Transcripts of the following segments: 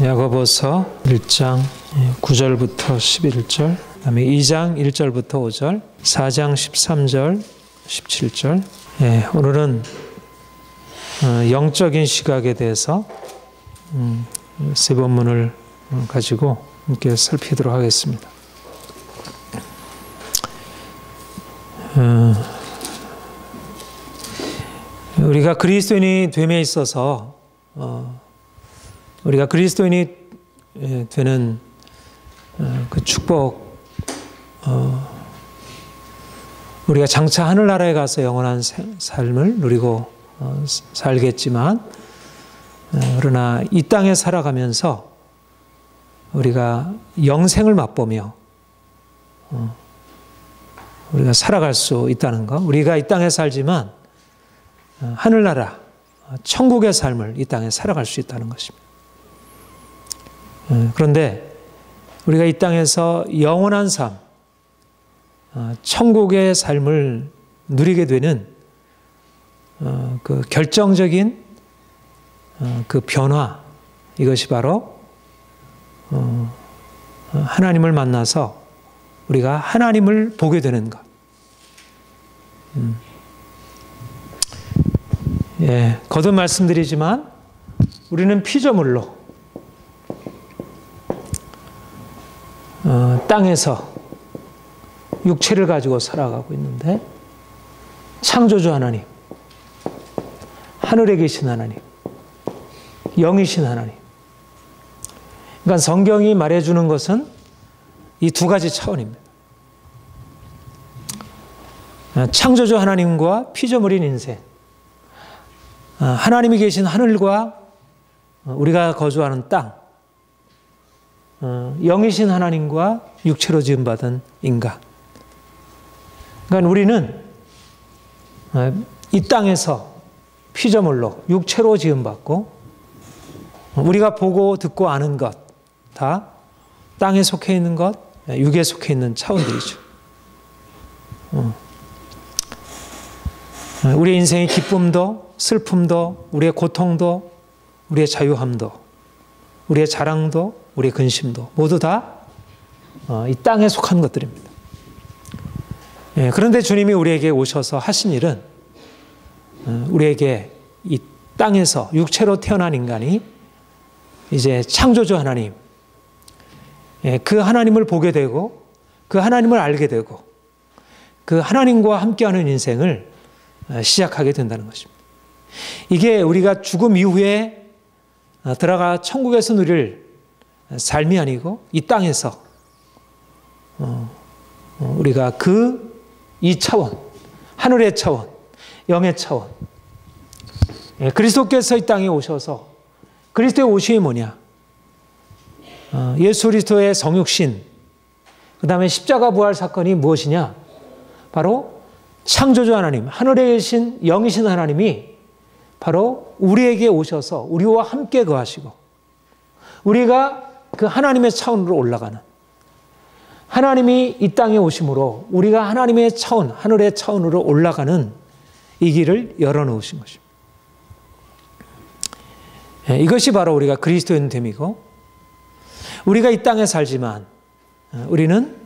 야고보서 1장 9절부터 11절, 그다음에 2장 1절부터 5절, 4장 13절, 17절. 오늘은 영적인 시각에 대해서 세 본문을 가지고 함께 살피도록 하겠습니다. 우리가 그리스도인이 됨에 있어서 우리가 그리스도인이 되는 그 축복, 우리가 장차 하늘나라에 가서 영원한 삶을 누리고 살겠지만, 그러나 이 땅에 살아가면서 우리가 영생을 맛보며 우리가 살아갈 수 있다는 것, 우리가 이 땅에 살지만 하늘나라, 천국의 삶을 이 땅에 살아갈 수 있다는 것입니다. 그런데 우리가 이 땅에서 영원한 삶, 천국의 삶을 누리게 되는 그 결정적인 그 변화, 이것이 바로 하나님을 만나서 우리가 하나님을 보게 되는 것. 거듭 말씀드리지만 우리는 피조물로 땅에서 육체를 가지고 살아가고 있는데, 창조주 하나님, 하늘에 계신 하나님, 영이신 하나님, 그러니까 성경이 말해주는 것은 이 두 가지 차원입니다. 창조주 하나님과 피조물인 인생, 하나님이 계신 하늘과 우리가 거주하는 땅, 영이신 하나님과 육체로 지음받은 인간. 그러니까 우리는 이 땅에서 피조물로 육체로 지음받고, 우리가 보고 듣고 아는 것 다 땅에 속해 있는 것, 육에 속해 있는 차원들이죠. 우리의 인생의 기쁨도 슬픔도, 우리의 고통도, 우리의 자유함도, 우리의 자랑도, 우리의 근심도 모두 다 이 땅에 속한 것들입니다. 그런데 주님이 우리에게 오셔서 하신 일은, 우리에게 이 땅에서 육체로 태어난 인간이 이제 창조주 하나님, 그 하나님을 보게 되고 그 하나님을 알게 되고 그 하나님과 함께하는 인생을 시작하게 된다는 것입니다. 이게 우리가 죽음 이후에 들어가 천국에서 누릴 삶이 아니고, 이 땅에서 우리가 이 차원, 하늘의 차원, 영의 차원, 그리스도께서 이 땅에 오셔서, 그리스도의 오심이 뭐냐? 예수 그리스도의 성육신, 그 다음에 십자가 부활 사건이 무엇이냐? 바로 창조주 하나님, 하늘에 계신 영이신 하나님이 바로 우리에게 오셔서 우리와 함께 거하시고, 우리가 그 하나님의 차원으로 올라가는, 하나님이 이 땅에 오심으로 우리가 하나님의 차원, 하늘의 차원으로 올라가는 이 길을 열어놓으신 것입니다. 이것이 바로 우리가 그리스도인 됨이고, 우리가 이 땅에 살지만 우리는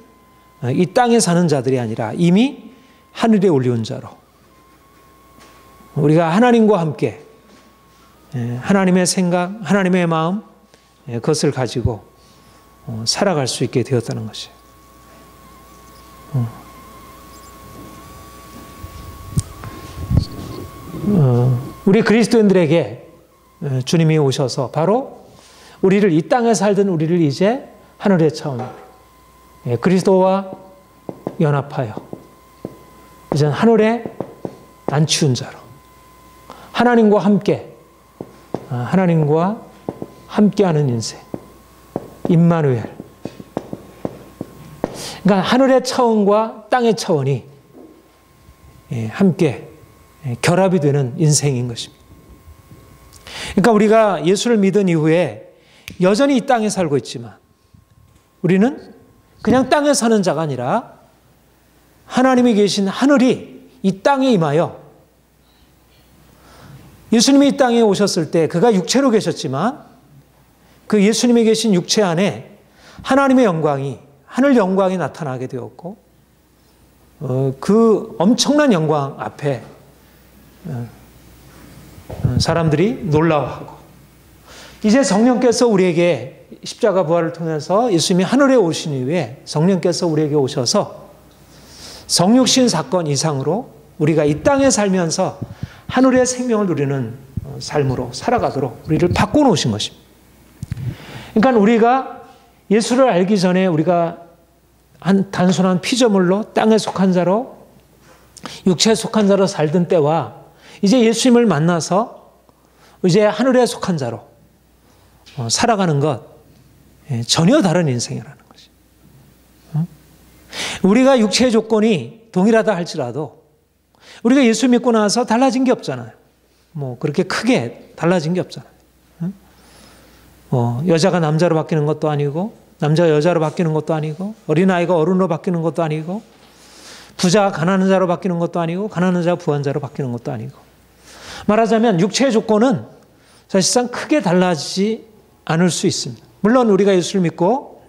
이 땅에 사는 자들이 아니라 이미 하늘에 올리온 자로, 우리가 하나님과 함께 하나님의 생각, 하나님의 마음, 그것을 가지고 살아갈 수 있게 되었다는 것이에요. 우리 그리스도인들에게 주님이 오셔서 바로 우리를, 이 땅에 살던 우리를 이제 하늘의 차원으로, 그리스도와 연합하여 이제 하늘에 안치운 자로, 하나님과 함께하는 인생, 임마누엘. 그러니까 하늘의 차원과 땅의 차원이 함께 결합이 되는 인생인 것입니다. 그러니까 우리가 예수를 믿은 이후에 여전히 이 땅에 살고 있지만, 우리는 그냥 땅에 사는 자가 아니라 하나님이 계신 하늘이 이 땅에 임하여, 예수님이 이 땅에 오셨을 때 그가 육체로 계셨지만 그 예수님이 계신 육체 안에 하나님의 영광이, 하늘 영광이 나타나게 되었고, 그 엄청난 영광 앞에 사람들이 놀라워하고, 이제 성령께서 우리에게 십자가 부활을 통해서 예수님이 하늘에 오신 이후에 성령께서 우리에게 오셔서 성육신 사건 이상으로 우리가 이 땅에 살면서 하늘의 생명을 누리는 삶으로 살아가도록 우리를 바꿔놓으신 것입니다. 그러니까 우리가 예수를 알기 전에 우리가 한 단순한 피조물로 땅에 속한 자로, 육체에 속한 자로 살던 때와 이제 예수님을 만나서 이제 하늘에 속한 자로 살아가는 것, 전혀 다른 인생이라는 것이. 우리가 육체의 조건이 동일하다 할지라도 우리가 예수 믿고 나서 달라진 게 없잖아요. 뭐 그렇게 크게 달라진 게 없잖아요. 여자가 남자로 바뀌는 것도 아니고, 남자가 여자로 바뀌는 것도 아니고, 어린아이가 어른으로 바뀌는 것도 아니고, 부자가 가난한 자로 바뀌는 것도 아니고, 가난한 자가 부한 자로 바뀌는 것도 아니고. 말하자면 육체의 조건은 사실상 크게 달라지지 않을 수 있습니다. 물론 우리가 예수를 믿고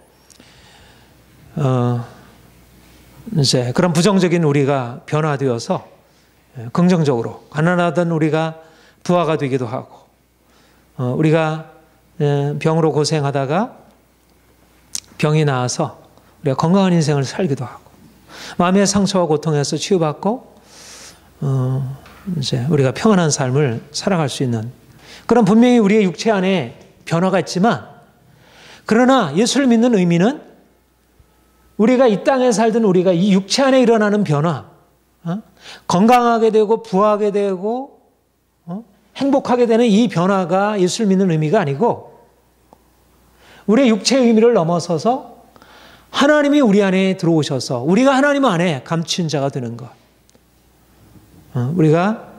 이제 그런 부정적인 우리가 변화되어서 긍정적으로 가난하던 우리가 부하가 되기도 하고, 우리가 병으로 고생하다가 병이 나아서 우리가 건강한 인생을 살기도 하고, 마음의 상처와 고통에서 치유받고 이제 우리가 평안한 삶을 살아갈 수 있는 그런, 분명히 우리의 육체 안에 변화가 있지만, 그러나 예수를 믿는 의미는 우리가 이 땅에 살던 우리가 이 육체 안에 일어나는 변화, 건강하게 되고 부하게 되고 행복하게 되는 이 변화가 예수를 믿는 의미가 아니고, 우리의 육체의 의미를 넘어서서 하나님이 우리 안에 들어오셔서 우리가 하나님 안에 감추인 자가 되는 것. 우리가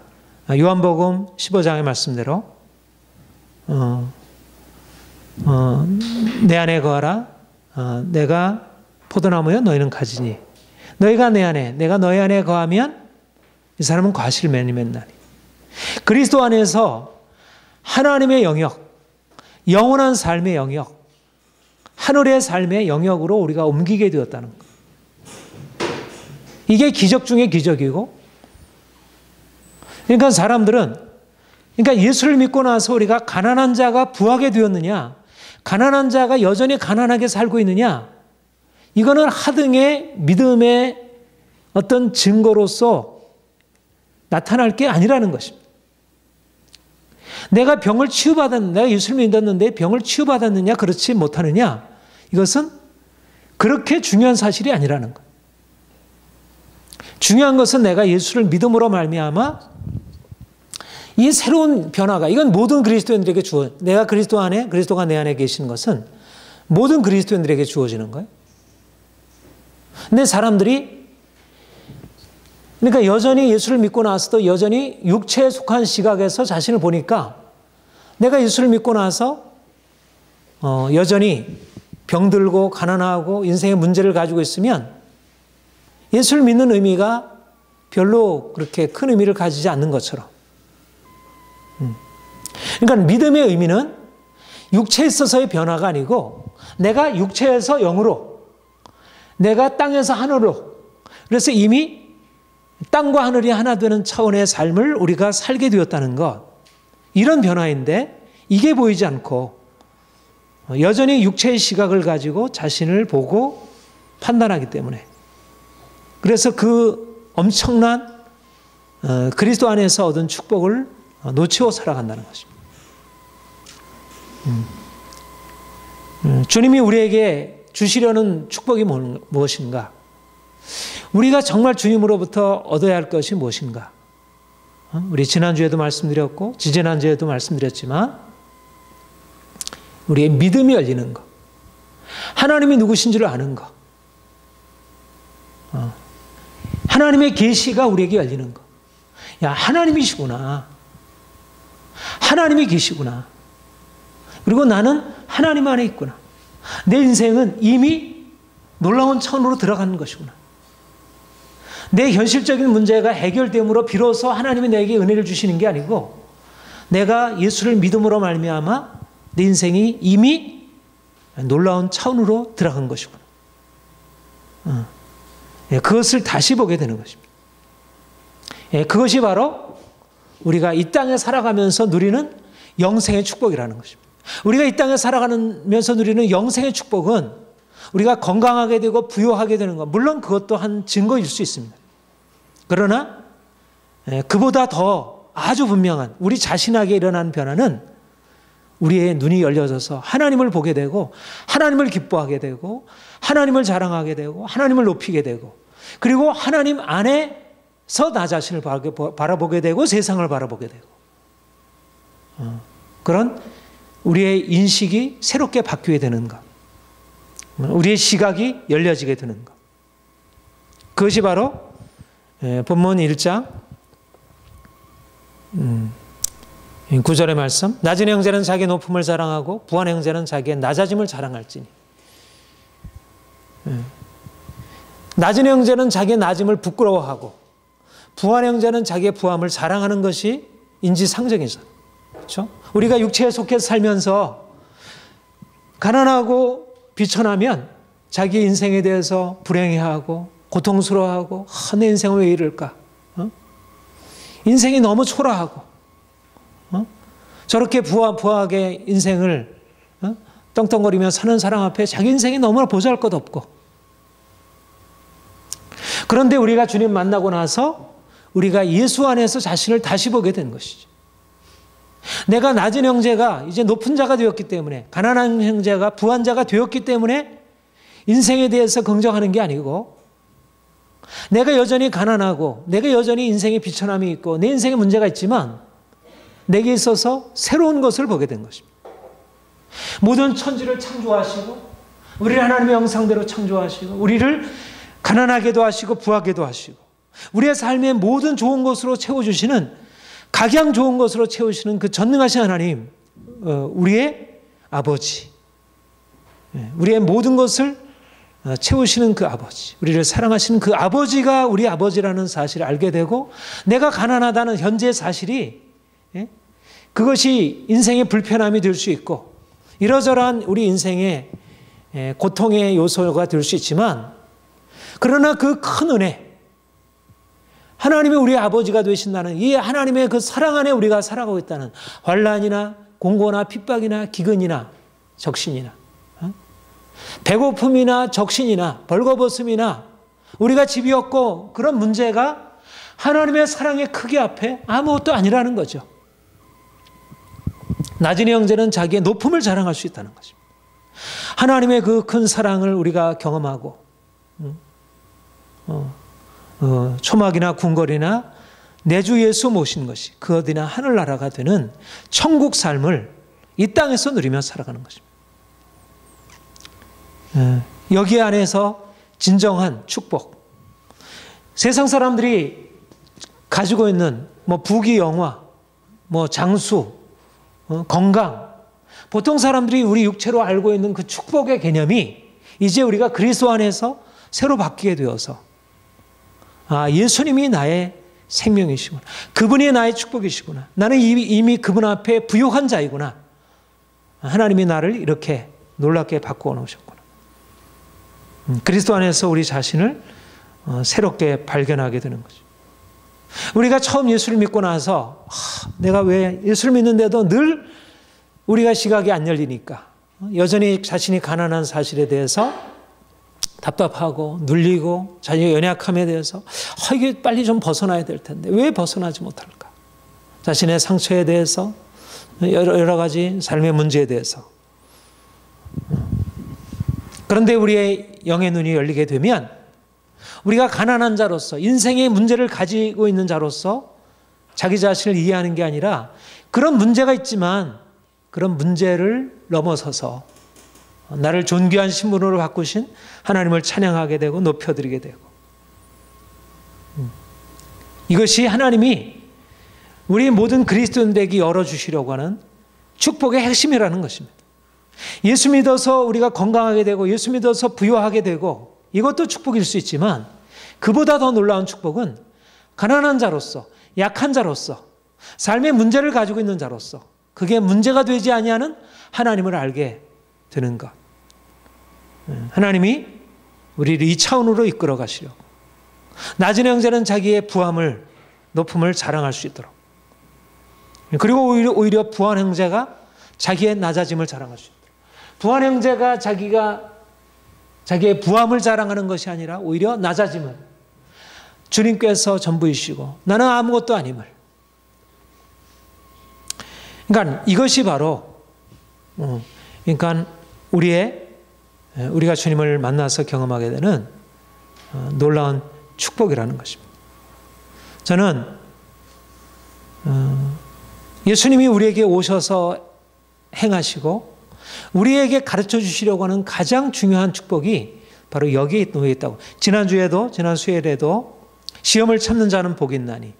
요한복음 15장의 말씀대로 내 안에 거하라. 내가 포도나무여 너희는 가지니, 너희가 내 안에, 내가 너희 안에 거하면 이 사람은 과실을 많이 맺나니. 그리스도 안에서 하나님의 영역, 영원한 삶의 영역, 하늘의 삶의 영역으로 우리가 옮기게 되었다는 것. 이게 기적 중의 기적이고, 그러니까 사람들은, 그러니까 예수를 믿고 나서 우리가 가난한 자가 부하게 되었느냐, 가난한 자가 여전히 가난하게 살고 있느냐, 이거는 하등의 믿음의 어떤 증거로서 나타날 게 아니라는 것입니다. 내가 병을 치유받았는데, 내가 예수를 믿었는데 병을 치유받았느냐, 그렇지 못하느냐, 이것은 그렇게 중요한 사실이 아니라는 것. 중요한 것은 내가 예수를 믿음으로 말미암아 이 새로운 변화가, 이건 모든 그리스도인들에게 내가 그리스도 안에, 그리스도가 내 안에 계신 것은 모든 그리스도인들에게 주어지는 거예요. 근데 사람들이, 그러니까 여전히 예수를 믿고 나서도 여전히 육체에 속한 시각에서 자신을 보니까, 내가 예수를 믿고 나서 여전히 병들고 가난하고 인생의 문제를 가지고 있으면 예수를 믿는 의미가 별로 그렇게 큰 의미를 가지지 않는 것처럼. 그러니까 믿음의 의미는 육체에 있어서의 변화가 아니고, 내가 육체에서 영으로, 내가 땅에서 하늘로, 그래서 이미 땅과 하늘이 하나 되는 차원의 삶을 우리가 살게 되었다는 것, 이런 변화인데, 이게 보이지 않고 여전히 육체의 시각을 가지고 자신을 보고 판단하기 때문에, 그래서 그 엄청난 그리스도 안에서 얻은 축복을 놓치고 살아간다는 것입니다. 주님이 우리에게 주시려는 축복이 무엇인가? 우리가 정말 주님으로부터 얻어야 할 것이 무엇인가? 우리 지난주에도 말씀드렸고 지지난주에도 말씀드렸지만, 우리의 믿음이 열리는 것, 하나님이 누구신지를 아는 것, 하나님의 계시가 우리에게 열리는 것. 야, 하나님이시구나. 하나님이 계시구나. 그리고 나는 하나님 안에 있구나. 내 인생은 이미 놀라운 차원으로 들어가는 것이구나. 내 현실적인 문제가 해결됨으로 비로소 하나님이 내게 은혜를 주시는 게 아니고, 내가 예수를 믿음으로 말미암아 내 인생이 이미 놀라운 차원으로 들어간 것이구나. 그것을 다시 보게 되는 것입니다. 그것이 바로 우리가 이 땅에 살아가면서 누리는 영생의 축복이라는 것입니다. 우리가 이 땅에 살아가면서 누리는 영생의 축복은 우리가 건강하게 되고 부유하게 되는 것, 물론 그것도 한 증거일 수 있습니다. 그러나 그보다 더 아주 분명한 우리 자신에게 일어나는 변화는 우리의 눈이 열려져서 하나님을 보게 되고 하나님을 기뻐하게 되고 하나님을 자랑하게 되고 하나님을 높이게 되고 그리고 하나님 안에서 나 자신을 바라보게 되고 세상을 바라보게 되고 그런 우리의 인식이 새롭게 바뀌게 되는 것, 우리의 시각이 열려지게 되는 것, 그것이 바로 본문 1장 9절의 말씀, 낮은 형제는 자기의 높음을 자랑하고 부한 형제는 자기의 낮아짐을 자랑할지니. 낮은 형제는 자기의 낮음을 부끄러워하고 부한 형제는 자기의 부함을 자랑하는 것이 인지상정이죠. 그렇죠? 우리가 육체에 속해서 살면서 가난하고 비천하면 자기 인생에 대해서 불행해하고 고통스러워하고 내 인생은 왜 이럴까? 인생이 너무 초라하고 저렇게 부하게 인생을 떵떵거리며 사는 사람 앞에 자기 인생이 너무나 보잘것없고, 그런데 우리가 주님 만나고 나서 우리가 예수 안에서 자신을 다시 보게 된 것이죠. 내가 낮은 형제가 이제 높은 자가 되었기 때문에, 가난한 형제가 부한 자가 되었기 때문에 인생에 대해서 긍정하는 게 아니고, 내가 여전히 가난하고 내가 여전히 인생에 비천함이 있고 내 인생에 문제가 있지만 내게 있어서 새로운 것을 보게 된 것입니다. 모든 천지를 창조하시고 우리를 하나님의 형상대로 창조하시고 우리를 가난하게도 하시고 부하게도 하시고 우리의 삶의 모든 좋은 것으로 채워주시는, 각양 좋은 것으로 채우시는 그 전능하신 하나님, 우리의 아버지, 우리의 모든 것을 채우시는 그 아버지, 우리를 사랑하시는 그 아버지가 우리 아버지라는 사실을 알게 되고, 내가 가난하다는 현재의 사실이 그것이 인생의 불편함이 될 수 있고 이러저러한 우리 인생의 고통의 요소가 될 수 있지만, 그러나 그 큰 은혜, 하나님이 우리 아버지가 되신다는 이 하나님의 그 사랑 안에 우리가 살아가고 있다는, 환난이나 공고나 핍박이나 기근이나 적신이나 배고픔이나 적신이나 벌거벗음이나 우리가 집이 없고 그런 문제가 하나님의 사랑의 크기 앞에 아무것도 아니라는 거죠. 낮은 형제는 자기의 높음을 자랑할 수 있다는 것입니다. 하나님의 그 큰 사랑을 우리가 경험하고 초막이나 궁궐이나 내 주 예수 모신 것이 그 어디나 하늘나라가 되는 천국 삶을 이 땅에서 누리며 살아가는 것입니다. 여기 안에서 진정한 축복, 세상 사람들이 가지고 있는 부귀 영화, 장수, 건강, 보통 사람들이 우리 육체로 알고 있는 그 축복의 개념이 이제 우리가 그리스도 안에서 새로 바뀌게 되어서, 예수님이 나의 생명이시구나, 그분이 나의 축복이시구나, 나는 이미 그분 앞에 부유한 자이구나, 하나님이 나를 이렇게 놀랍게 바꾸어 놓으셨구나. 그리스도 안에서 우리 자신을 새롭게 발견하게 되는 거죠. 우리가 처음 예수를 믿고 나서 내가 왜 예수를 믿는데도 늘 우리가 시각이 안 열리니까 여전히 자신이 가난한 사실에 대해서 답답하고 눌리고 자신의 연약함에 대해서 이게 빨리 좀 벗어나야 될 텐데 왜 벗어나지 못할까? 자신의 상처에 대해서 여러 가지 삶의 문제에 대해서. 그런데 우리의 영의 눈이 열리게 되면 우리가 가난한 자로서 인생의 문제를 가지고 있는 자로서 자기 자신을 이해하는 게 아니라 그런 문제가 있지만 그런 문제를 넘어서서 나를 존귀한 신분으로 바꾸신 하나님을 찬양하게 되고 높여드리게 되고, 이것이 하나님이 우리 모든 그리스도인들에게 열어주시려고 하는 축복의 핵심이라는 것입니다. 예수 믿어서 우리가 건강하게 되고 예수 믿어서 부유하게 되고 이것도 축복일 수 있지만, 그보다 더 놀라운 축복은 가난한 자로서, 약한 자로서, 삶의 문제를 가지고 있는 자로서 그게 문제가 되지 아니하는 하나님을 알게 되는 것. 하나님이 우리를 이 차원으로 이끌어 가시려고. 낮은 형제는 자기의 부함을, 높음을 자랑할 수 있도록. 그리고 오히려 부한 형제가 자기의 낮아짐을 자랑할 수 있도록. 부한 형제가 자기의 부함을 자랑하는 것이 아니라 오히려 낮아짐을, 주님께서 전부이시고 나는 아무것도 아님을. 그러니까 이것이 바로 그러니까 우리가 주님을 만나서 경험하게 되는 놀라운 축복이라는 것입니다. 저는 예수님이 우리에게 오셔서 행하시고 우리에게 가르쳐 주시려고 하는 가장 중요한 축복이 바로 여기에 놓여 있다고. 지난 수요일에도 시험을 참는 자는 복이 있나니.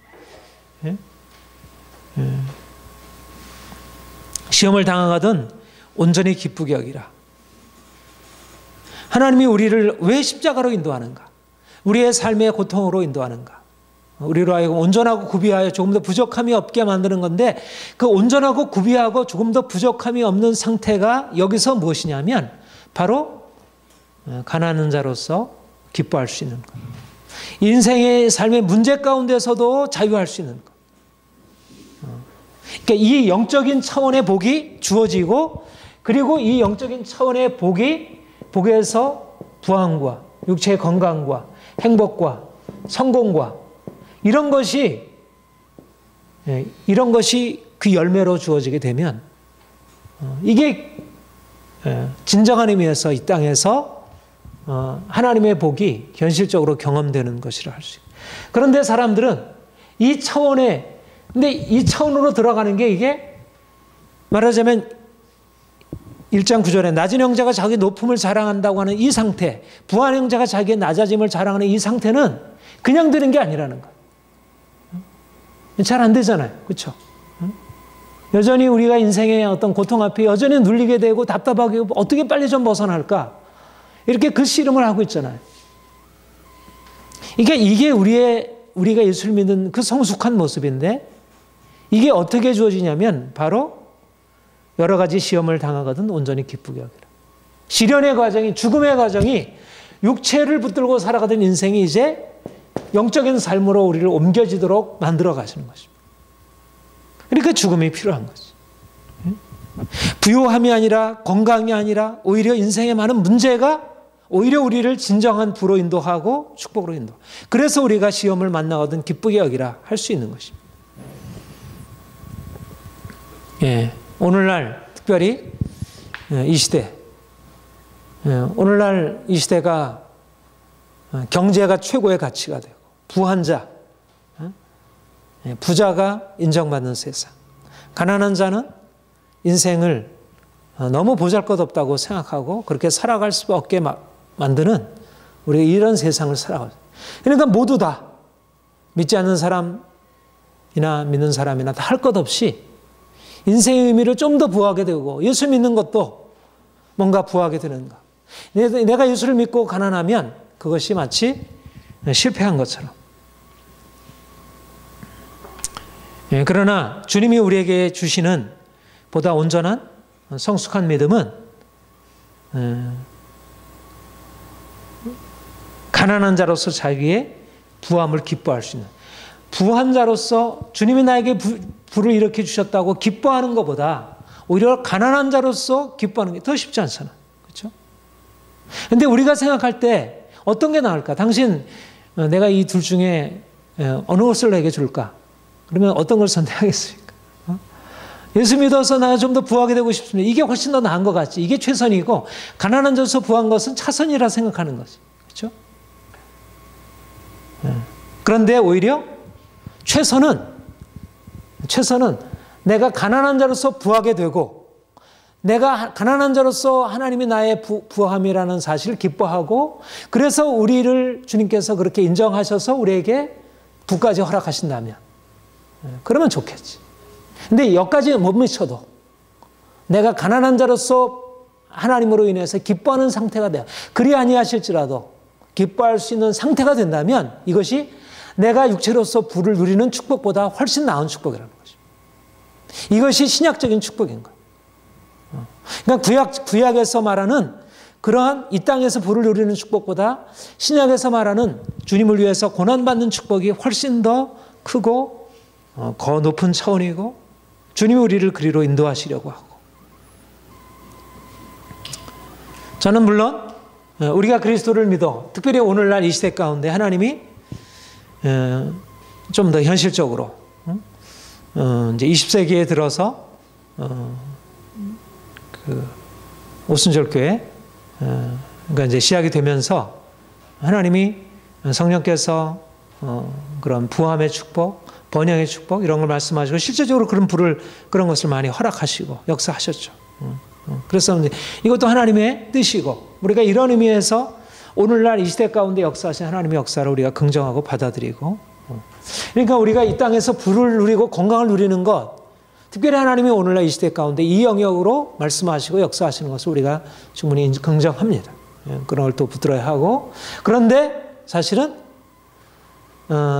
시험을 당하거든 온전히 기쁘게 여기라. 하나님이 우리를 왜 십자가로 인도하는가? 우리의 삶의 고통으로 인도하는가? 우리로 하여금 온전하고 구비하여 조금 더 부족함이 없게 만드는 건데, 그 온전하고 구비하고 조금 더 부족함이 없는 상태가 여기서 무엇이냐면 바로 가난한 자로서 기뻐할 수 있는 것. 인생의 삶의 문제 가운데서도 자유할 수 있는 것. 그러니까 이 영적인 차원의 복이 주어지고, 그리고 이 영적인 차원의 복에서 부안과 육체의 건강과 행복과 성공과 이런 것이 그 열매로 주어지게 되면 이게 진정한 의미에서 이 땅에서 하나님의 복이 현실적으로 경험되는 것이라 할 수 있어요. 그런데 사람들은 근데 이 차원으로 들어가는 게 이게 말하자면 1장 9절에 낮은 형제가 자기 높음을 자랑한다고 하는 이 상태, 부한 형제가 자기의 낮아짐을 자랑하는 이 상태는 그냥 되는 게 아니라는 거예요. 잘 안 되잖아요. 그렇죠? 여전히 우리가 인생의 어떤 고통 앞에 여전히 눌리게 되고 답답하게 어떻게 빨리 좀 벗어날까? 이렇게 그 씨름을 하고 있잖아요. 이게 우리가 예수를 믿는 그 성숙한 모습인데, 이게 어떻게 주어지냐면 바로 여러 가지 시험을 당하거든 온전히 기쁘게 여기라. 시련의 과정이, 죽음의 과정이 육체를 붙들고 살아가던 인생이 이제 영적인 삶으로 우리를 옮겨지도록 만들어 가시는 것입니다. 그러니까 죽음이 필요한 거지. 부요함이 아니라, 건강이 아니라 오히려 인생의 많은 문제가 오히려 우리를 진정한 부로 인도하고 축복으로 인도. 그래서 우리가 시험을 만나거든 기쁘게 여기라 할 수 있는 것입니다. 오늘날 특별히 이 시대, 오늘날 이 시대가 경제가 최고의 가치가 되고 부한 자, 부자가 인정받는 세상, 가난한 자는 인생을 너무 보잘것없다고 생각하고 그렇게 살아갈 수밖에 만드는 우리가 이런 세상을 살아가죠. 그러니까 모두 다 믿지 않는 사람이나 믿는 사람이나 다 할 것 없이 인생의 의미를 좀 더 부하게 되고, 예수 믿는 것도 뭔가 부하게 되는가. 내가 예수를 믿고 가난하면 그것이 마치 실패한 것처럼. 그러나 주님이 우리에게 주시는 보다 온전한 성숙한 믿음은 가난한 자로서 자기의 부함을 기뻐할 수 있는, 부한 자로서 주님이 나에게 부를 일으켜 주셨다고 기뻐하는 것보다 오히려 가난한 자로서 기뻐하는 게 더 쉽지 않잖아. 그렇죠? 근데 우리가 생각할 때 어떤 게 나을까? 당신, 내가 이 둘 중에 어느 것을 내게 줄까? 그러면 어떤 걸 선택하겠습니까? 예수 믿어서 나가 좀 더 부하게 되고 싶습니다. 이게 훨씬 더 나은 것 같지. 이게 최선이고, 가난한 자로서 부한 것은 차선이라 생각하는 거지. 그렇죠? 그런데 오히려 최선은 내가 가난한 자로서 부하게 되고, 내가 가난한 자로서 하나님이 나의 부함이라는 사실을 기뻐하고, 그래서 우리를 주님께서 그렇게 인정하셔서 우리에게 부까지 허락하신다면 그러면 좋겠지. 근데 여기까지 못 미쳐도 내가 가난한 자로서 하나님으로 인해서 기뻐하는 상태가 돼요. 그리 아니하실지라도 기뻐할 수 있는 상태가 된다면 이것이 내가 육체로서 부를 누리는 축복보다 훨씬 나은 축복이라는 거죠. 이것이 신약적인 축복인 거예요. 그러니까 구약에서 말하는 그러한 이 땅에서 부를 누리는 축복보다 신약에서 말하는 주님을 위해서 고난받는 축복이 훨씬 더 크고 더 높은 차원이고 주님이 우리를 그리로 인도하시려고 하고, 저는 물론 우리가 그리스도를 믿어 특별히 오늘날 이 시대 가운데 하나님이 좀 더 현실적으로 이제 20세기에 들어서 그 오순절교회 그러니까 이제 시작이 되면서 하나님이 성령께서 그런 부함의 축복, 번영의 축복 이런 걸 말씀하시고 실제적으로 그런 것을 많이 허락하시고 역사하셨죠. 그래서 이제 이것도 하나님의 뜻이고 우리가 이런 의미에서 오늘날 이 시대 가운데 역사하신 하나님의 역사를 우리가 긍정하고 받아들이고, 그러니까 우리가 이 땅에서 부를 누리고 건강을 누리는 것, 특별히 하나님이 오늘날 이 시대 가운데 이 영역으로 말씀하시고 역사하시는 것을 우리가 충분히 긍정합니다. 그런 걸 또 붙들어야 하고, 그런데 사실은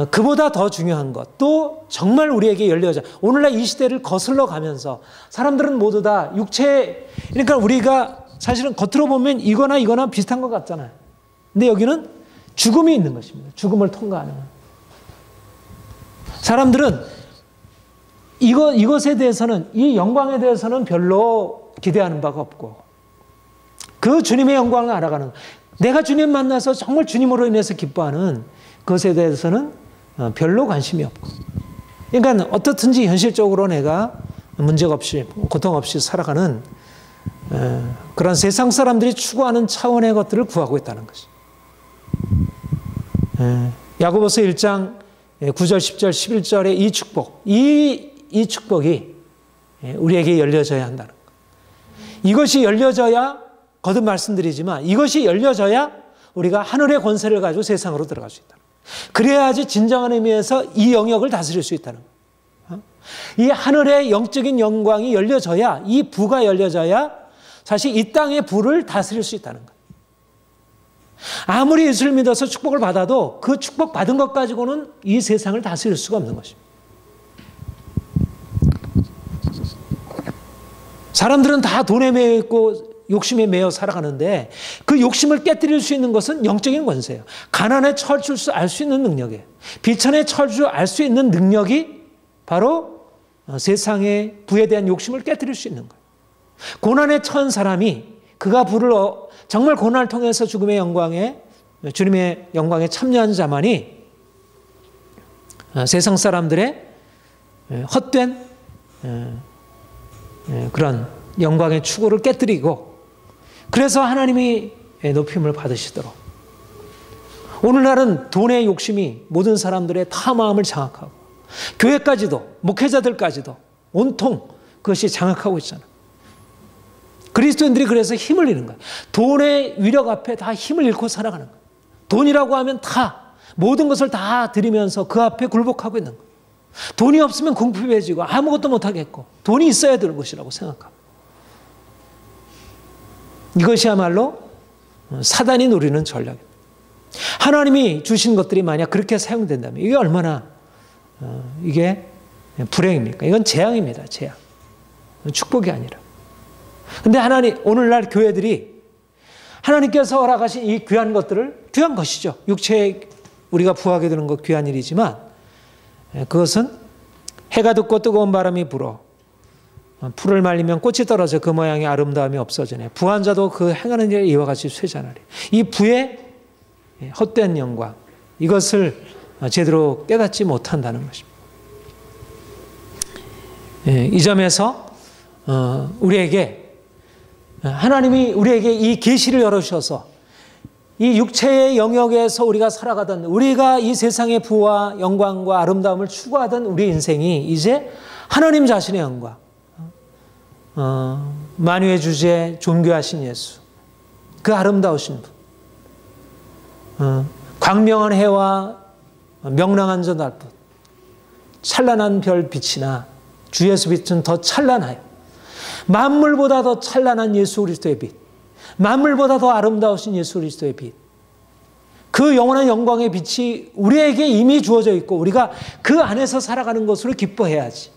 그보다 더 중요한 것, 또 정말 우리에게 열려져 오늘날 이 시대를 거슬러 가면서 사람들은 모두 다 육체, 그러니까 우리가 사실은 겉으로 보면 이거나 비슷한 것 같잖아요. 근데 여기는 죽음이 있는 것입니다. 죽음을 통과하는 것. 사람들은 이것에 대해서는, 이 영광에 대해서는 별로 기대하는 바가 없고, 그 주님의 영광을 알아가는 것, 내가 주님 만나서 정말 주님으로 인해서 기뻐하는 그것에 대해서는 별로 관심이 없고, 그러니까 어떻든지 현실적으로 내가 문제가 없이 고통 없이 살아가는 그런 세상 사람들이 추구하는 차원의 것들을 구하고 있다는 것이. 야고보서 1장 9절, 10절, 11절의 이 축복, 이 축복이 우리에게 열려져야 한다는 것. 이것이 열려져야, 거듭 말씀드리지만 이것이 열려져야 우리가 하늘의 권세를 가지고 세상으로 들어갈 수 있다. 그래야지 진정한 의미에서 이 영역을 다스릴 수 있다는 거예요. 이 하늘의 영적인 영광이 열려져야, 이 부가 열려져야 사실 이 땅의 부를 다스릴 수 있다는 거예요. 아무리 예수를 믿어서 축복을 받아도 그 축복 받은 것 가지고는 이 세상을 다스릴 수가 없는 것입니다. 사람들은 다 돈에 매여 있고 욕심에 매여 살아가는데 그 욕심을 깨뜨릴 수 있는 것은 영적인 권세예요. 가난의 철출 알 수 있는 능력이에요. 비천의 철출 알 수 있는 능력이 바로 세상의 부에 대한 욕심을 깨뜨릴 수 있는 거예요. 고난에 처한 사람이 그가 부를 정말 고난을 통해서 죽음의 영광에, 주님의 영광에 참여한 자만이 세상 사람들의 헛된 그런 영광의 추구를 깨뜨리고, 그래서 하나님이 높임을 받으시도록. 오늘날은 돈의 욕심이 모든 사람들의 다 마음을 장악하고 교회까지도, 목회자들까지도 온통 그것이 장악하고 있잖아요. 그리스도인들이 그래서 힘을 잃는 거예요. 돈의 위력 앞에 다 힘을 잃고 살아가는 거예요. 돈이라고 하면 다 모든 것을 다 드리면서 그 앞에 굴복하고 있는 거예요. 돈이 없으면 궁핍해지고 아무것도 못하겠고 돈이 있어야 되는 것이라고 생각하고, 이것이야말로 사단이 노리는 전략입니다. 하나님이 주신 것들이 만약 그렇게 사용된다면 이게 얼마나 이게 불행입니까? 이건 재앙입니다. 재앙. 축복이 아니라. 근데 하나님, 오늘날 교회들이 하나님께서 허락하신 이 귀한 것들을, 귀한 것이죠. 육체에 우리가 부하게 되는 것 귀한 일이지만 그것은 해가 돋고 뜨거운 바람이 불어 풀을 말리면 꽃이 떨어져 그 모양의 아름다움이 없어지네. 부한 자도 그 행하는 일에 이와 같이 쇠잔하리. 이 부의 헛된 영광, 이것을 제대로 깨닫지 못한다는 것입니다. 이 점에서 우리에게 하나님이 우리에게 이 계시를 열어주셔서 이 육체의 영역에서 우리가 살아가던, 우리가 이 세상의 부와 영광과 아름다움을 추구하던 우리 인생이 이제 하나님 자신의 영광, 만유의 주제 존귀하신 예수, 그 아름다우신 분, 광명한 해와 명랑한 저 달빛, 찬란한 별 빛이나 주 예수 빛은 더 찬란하여 만물보다 더 찬란한 예수 그리스도의 빛, 만물보다 더 아름다우신 예수 그리스도의 빛, 그 영원한 영광의 빛이 우리에게 이미 주어져 있고 우리가 그 안에서 살아가는 것으로 기뻐해야지.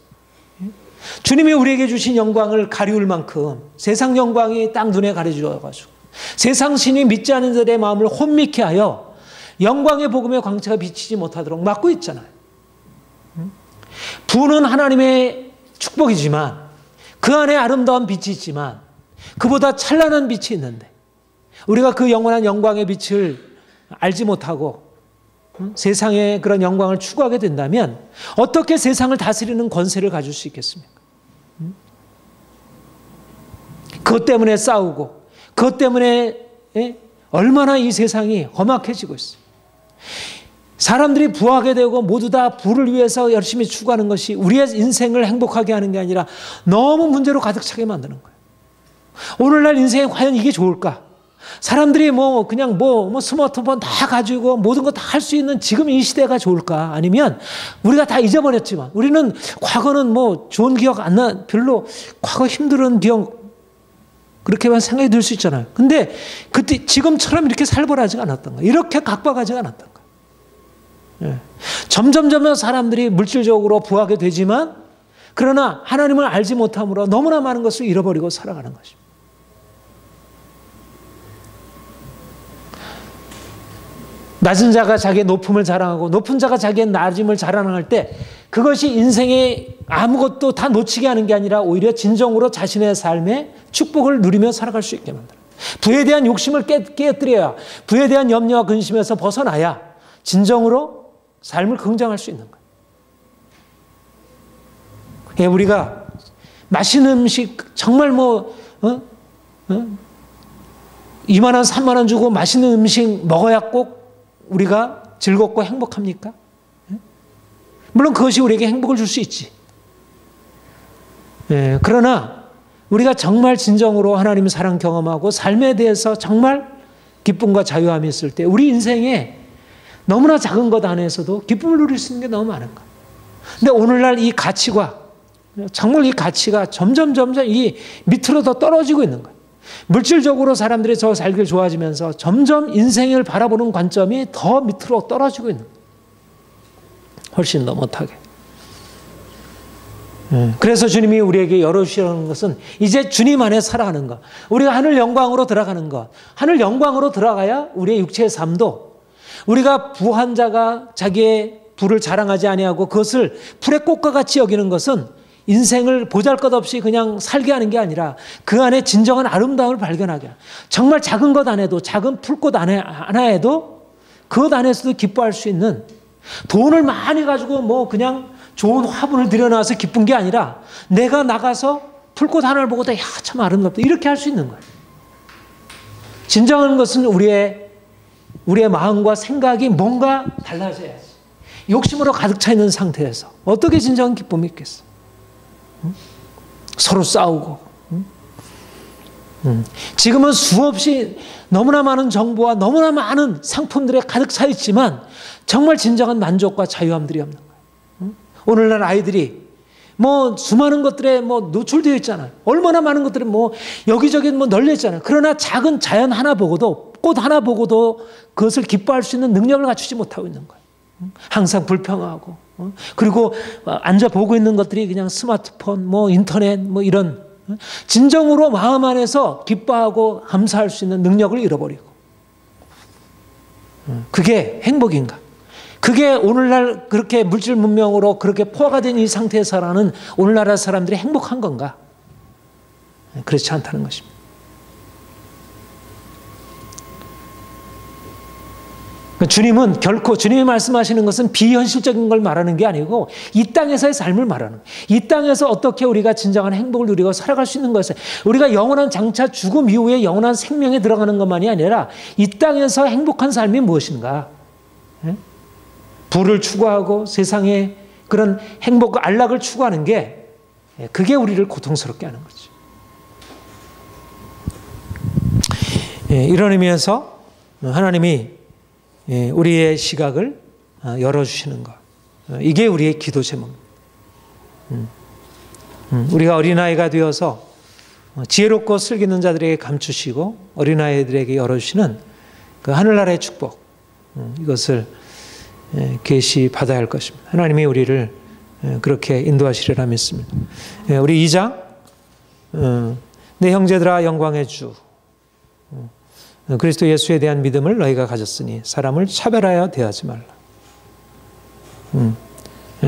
주님이 우리에게 주신 영광을 가리울 만큼 세상 영광이 딱 눈에 가려져가지고 세상 신이 믿지 않는 자들의 마음을 혼미케 하여 영광의 복음의 광채가 비치지 못하도록 막고 있잖아요. 부는 하나님의 축복이지만 그 안에 아름다운 빛이 있지만 그보다 찬란한 빛이 있는데 우리가 그 영원한 영광의 빛을 알지 못하고 세상의 그런 영광을 추구하게 된다면 어떻게 세상을 다스리는 권세를 가질 수 있겠습니까? 그것 때문에 싸우고 그것 때문에 얼마나 이 세상이 험악해지고 있어요. 사람들이 부하게 되고 모두 다 부를 위해서 열심히 추구하는 것이 우리의 인생을 행복하게 하는 게 아니라 너무 문제로 가득 차게 만드는 거예요. 오늘날 인생에 과연 이게 좋을까? 사람들이 그냥 스마트폰 다 가지고 모든 거 다 할 수 있는 지금 이 시대가 좋을까? 아니면 우리가 다 잊어버렸지만 우리는 과거는 좋은 기억 안 나, 별로 과거 힘든 기억 그렇게만 생각이 들 수 있잖아요. 근데 그때 지금처럼 이렇게 살벌하지가 않았던 거예요. 이렇게 각박하지가 않았던 거예요. 예. 점점 사람들이 물질적으로 부하게 되지만 그러나 하나님을 알지 못함으로 너무나 많은 것을 잃어버리고 살아가는 것입니다. 낮은 자가 자기의 높음을 자랑하고 높은 자가 자기의 낮음을 자랑할 때 그것이 인생에 아무것도 다 놓치게 하는 게 아니라 오히려 진정으로 자신의 삶에 축복을 누리며 살아갈 수 있게 만들어요. 부에 대한 욕심을 깨뜨려야 부에 대한 염려와 근심에서 벗어나야 진정으로 삶을 긍정할 수 있는 거예요. 우리가 맛있는 음식 정말 2만 원, 3만 원 주고 맛있는 음식 먹어야 꼭 우리가 즐겁고 행복합니까? 물론 그것이 우리에게 행복을 줄 수 있지. 그러나 우리가 정말 진정으로 하나님의 사랑 경험하고 삶에 대해서 정말 기쁨과 자유함이 있을 때 우리 인생에 너무나 작은 것 안에서도 기쁨을 누릴 수 있는 게 너무 많은 거예요. 근데 오늘날 이 가치가 정말 이 가치가 점점 이 밑으로 더 떨어지고 있는 거예요. 물질적으로 사람들이 더 살기를 좋아지면서 점점 인생을 바라보는 관점이 더 밑으로 떨어지고 있는 거예요. 훨씬 더 못하게. 그래서 주님이 우리에게 열어주시는 것은 이제 주님 안에 살아가는 것. 우리가 하늘 영광으로 들어가는 것. 하늘 영광으로 들어가야 우리의 육체의 삶도 우리가 부한 자가 자기의 부를 자랑하지 아니하고 그것을 풀의 꽃과 같이 여기는 것은 인생을 보잘것없이 그냥 살게 하는 게 아니라 그 안에 진정한 아름다움을 발견하게 하는, 정말 작은 것 안에도 작은 풀꽃 하나에도 그것 안에서도 기뻐할 수 있는, 돈을 많이 가지고 그냥 좋은 화분을 들여놔서 기쁜 게 아니라 내가 나가서 풀꽃 하나를 보고도 야, 참 아름답다 이렇게 할 수 있는 거예요. 진정한 것은 우리의 마음과 생각이 뭔가 달라져야지. 욕심으로 가득 차 있는 상태에서 어떻게 진정한 기쁨이 있겠어? 서로 싸우고. 지금은 수없이 너무나 많은 정보와 너무나 많은 상품들에 가득 차 있지만 정말 진정한 만족과 자유함들이 없는 거예요. 오늘날 아이들이 수많은 것들에 노출되어 있잖아요. 얼마나 많은 것들이 여기저기 널려 있잖아요. 그러나 작은 자연 하나 보고도, 꽃 하나 보고도 그것을 기뻐할 수 있는 능력을 갖추지 못하고 있는 거예요. 항상 불평하고, 그리고 앉아 보고 있는 것들이 그냥 스마트폰, 인터넷, 이런 진정으로 마음 안에서 기뻐하고 감사할 수 있는 능력을 잃어버리고, 그게 행복인가? 그게 오늘날 그렇게 물질 문명으로 그렇게 포화가 된 이 상태에서라는 오늘나라 사람들이 행복한 건가? 그렇지 않다는 것입니다. 주님은 결코, 주님이 말씀하시는 것은 비현실적인 걸 말하는 게 아니고 이 땅에서의 삶을 말하는 거예요. 이 땅에서 어떻게 우리가 진정한 행복을 누리고 살아갈 수 있는 것을, 우리가 영원한 장차 죽음 이후에 영원한 생명에 들어가는 것만이 아니라 이 땅에서 행복한 삶이 무엇인가? 부를 추구하고 세상의 그런 행복과 안락을 추구하는 게, 그게 우리를 고통스럽게 하는 거죠. 이런 의미에서 하나님이 우리의 시각을 열어주시는 것, 이게 우리의 기도 제목입니다. 우리가 어린아이가 되어서 지혜롭고 슬기는 자들에게 감추시고 어린아이들에게 열어주시는 그 하늘나라의 축복, 이것을 계시 받아야 할 것입니다. 하나님이 우리를 그렇게 인도하시리라 믿습니다. 우리 2장 내 형제들아 영광의 주 그리스도 예수에 대한 믿음을 너희가 가졌으니 사람을 차별하여 대하지 말라.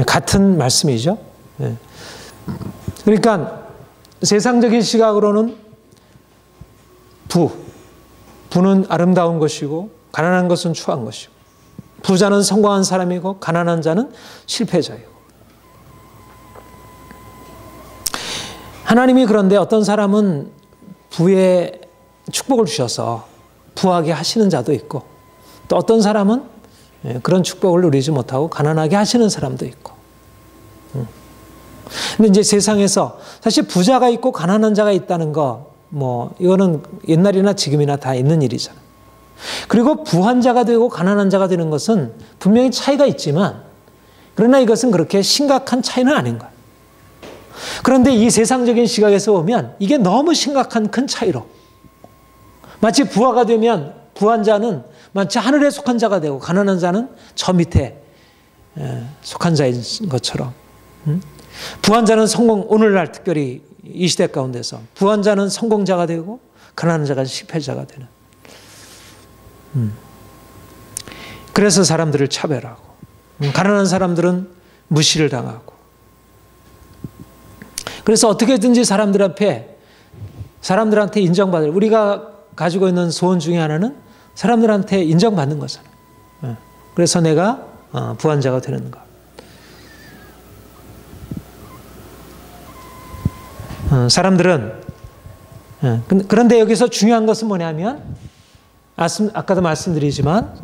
같은 말씀이죠. 그러니까 세상적인 시각으로는 부는 아름다운 것이고 가난한 것은 추한 것이고 부자는 성공한 사람이고 가난한 자는 실패자이고 하나님이 그런데 어떤 사람은 부의 축복을 주셔서 부하게 하시는 자도 있고 또 어떤 사람은 그런 축복을 누리지 못하고 가난하게 하시는 사람도 있고 근데 이제 세상에서 사실 부자가 있고 가난한 자가 있다는 거 이거는 옛날이나 지금이나 다 있는 일이잖아요. 그리고 부한 자가 되고 가난한 자가 되는 것은 분명히 차이가 있지만 그러나 이것은 그렇게 심각한 차이는 아닌 거예요. 그런데 이 세상적인 시각에서 보면 이게 너무 심각한 큰 차이로 마치 부하가 되면 부한 자는 마치 하늘에 속한 자가 되고 가난한 자는 저 밑에 속한 자인 것처럼 부한 자는 오늘날 특별히 이 시대 가운데서 부한 자는 성공자가 되고 가난한 자가 실패자가 되는 그래서 사람들을 차별하고 가난한 사람들은 무시를 당하고 그래서 어떻게든지 사람들한테 인정받을 우리가 가지고 있는 소원 중에 하나는 사람들한테 인정받는 거잖아요. 그래서 내가 부한 자가 되는 것. 사람들은 그런데 여기서 중요한 것은 뭐냐면 아까도 말씀드리지만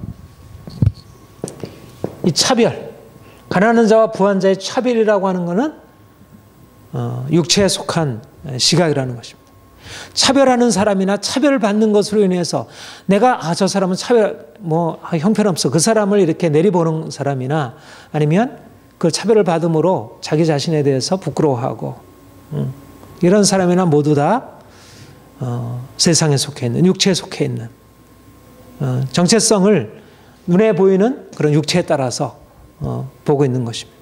이 차별 가난한 자와 부한 자의 차별이라고 하는 것은 육체에 속한 시각이라는 것입니다. 차별하는 사람이나 차별받는 것으로 인해서 내가 저 사람은 형편없어 그 사람을 이렇게 내리보는 사람이나 아니면 그 차별을 받음으로 자기 자신에 대해서 부끄러워하고 이런 사람이나 모두 다 세상에 속해 있는 육체에 속해 있는 정체성을 눈에 보이는 그런 육체에 따라서 보고 있는 것입니다.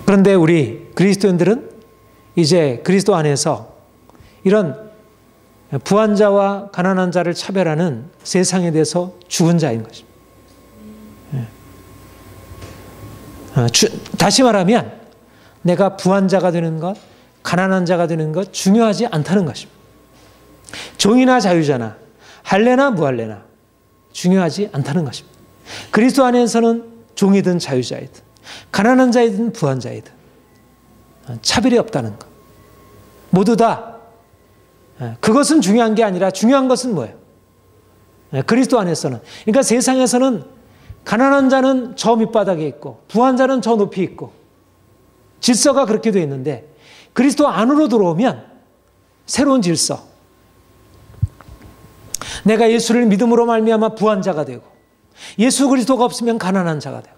그런데 우리 그리스도인들은 이제 그리스도 안에서 이런 부한 자와 가난한 자를 차별하는 세상에 대해서 죽은 자인 것입니다. 다시 말하면 내가 부한 자가 되는 것, 가난한 자가 되는 것 중요하지 않다는 것입니다. 종이나 자유자나 할례나 무할례나 중요하지 않다는 것입니다. 그리스도 안에서는 종이든 자유자이든 가난한 자이든 부한 자이든 차별이 없다는 것. 모두 다 그것은 중요한 게 아니라 중요한 것은 뭐예요? 그리스도 안에서는. 그러니까 세상에서는 가난한 자는 저 밑바닥에 있고 부한 자는 저 높이 있고 질서가 그렇게 되어 있는데 그리스도 안으로 들어오면 새로운 질서. 내가 예수를 믿음으로 말미암아 부한 자가 되고 예수 그리스도가 없으면 가난한 자가 되고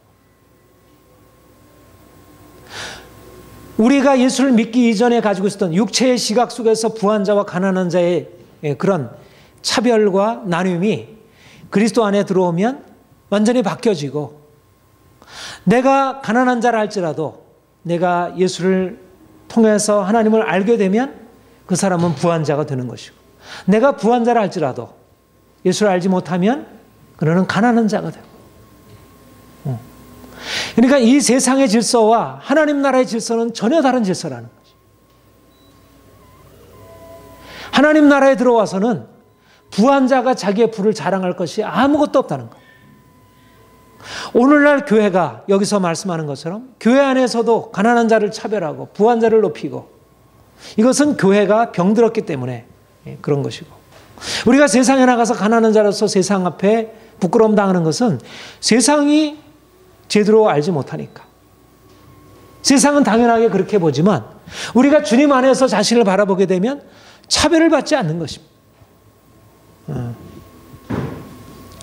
우리가 예수를 믿기 이전에 가지고 있었던 육체의 시각 속에서 부한 자와 가난한 자의 그런 차별과 나눔이 그리스도 안에 들어오면 완전히 바뀌어지고 내가 가난한 자라 할지라도 내가 예수를 통해서 하나님을 알게 되면 그 사람은 부한 자가 되는 것이고 내가 부한 자라 할지라도 예수를 알지 못하면 그는 가난한 자가 되고 그러니까 이 세상의 질서와 하나님 나라의 질서는 전혀 다른 질서라는 거죠. 하나님 나라에 들어와서는 부한 자가 자기의 부를 자랑할 것이 아무것도 없다는 거예요. 오늘날 교회가 여기서 말씀하는 것처럼 교회 안에서도 가난한 자를 차별하고 부한 자를 높이고 이것은 교회가 병들었기 때문에 그런 것이고 우리가 세상에 나가서 가난한 자로서 세상 앞에 부끄러움 당하는 것은 세상이 제대로 알지 못하니까. 세상은 당연하게 그렇게 보지만 우리가 주님 안에서 자신을 바라보게 되면 차별을 받지 않는 것입니다.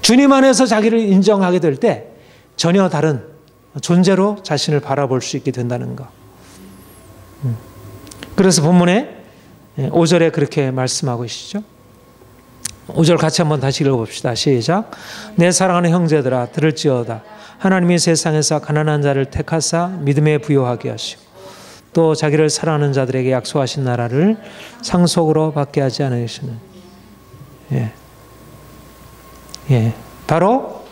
주님 안에서 자기를 인정하게 될 때 전혀 다른 존재로 자신을 바라볼 수 있게 된다는 것. 그래서 본문에 5절에 그렇게 말씀하고 계시죠. 5절 같이 한번 다시 읽어봅시다. 시작. 내 사랑하는 형제들아 들을지어다. 하나님이 세상에서 가난한 자를 택하사 믿음에 부요하게 하시고 또 자기를 사랑하는 자들에게 약속하신 나라를 상속으로 받게 하지 않으시는. 바로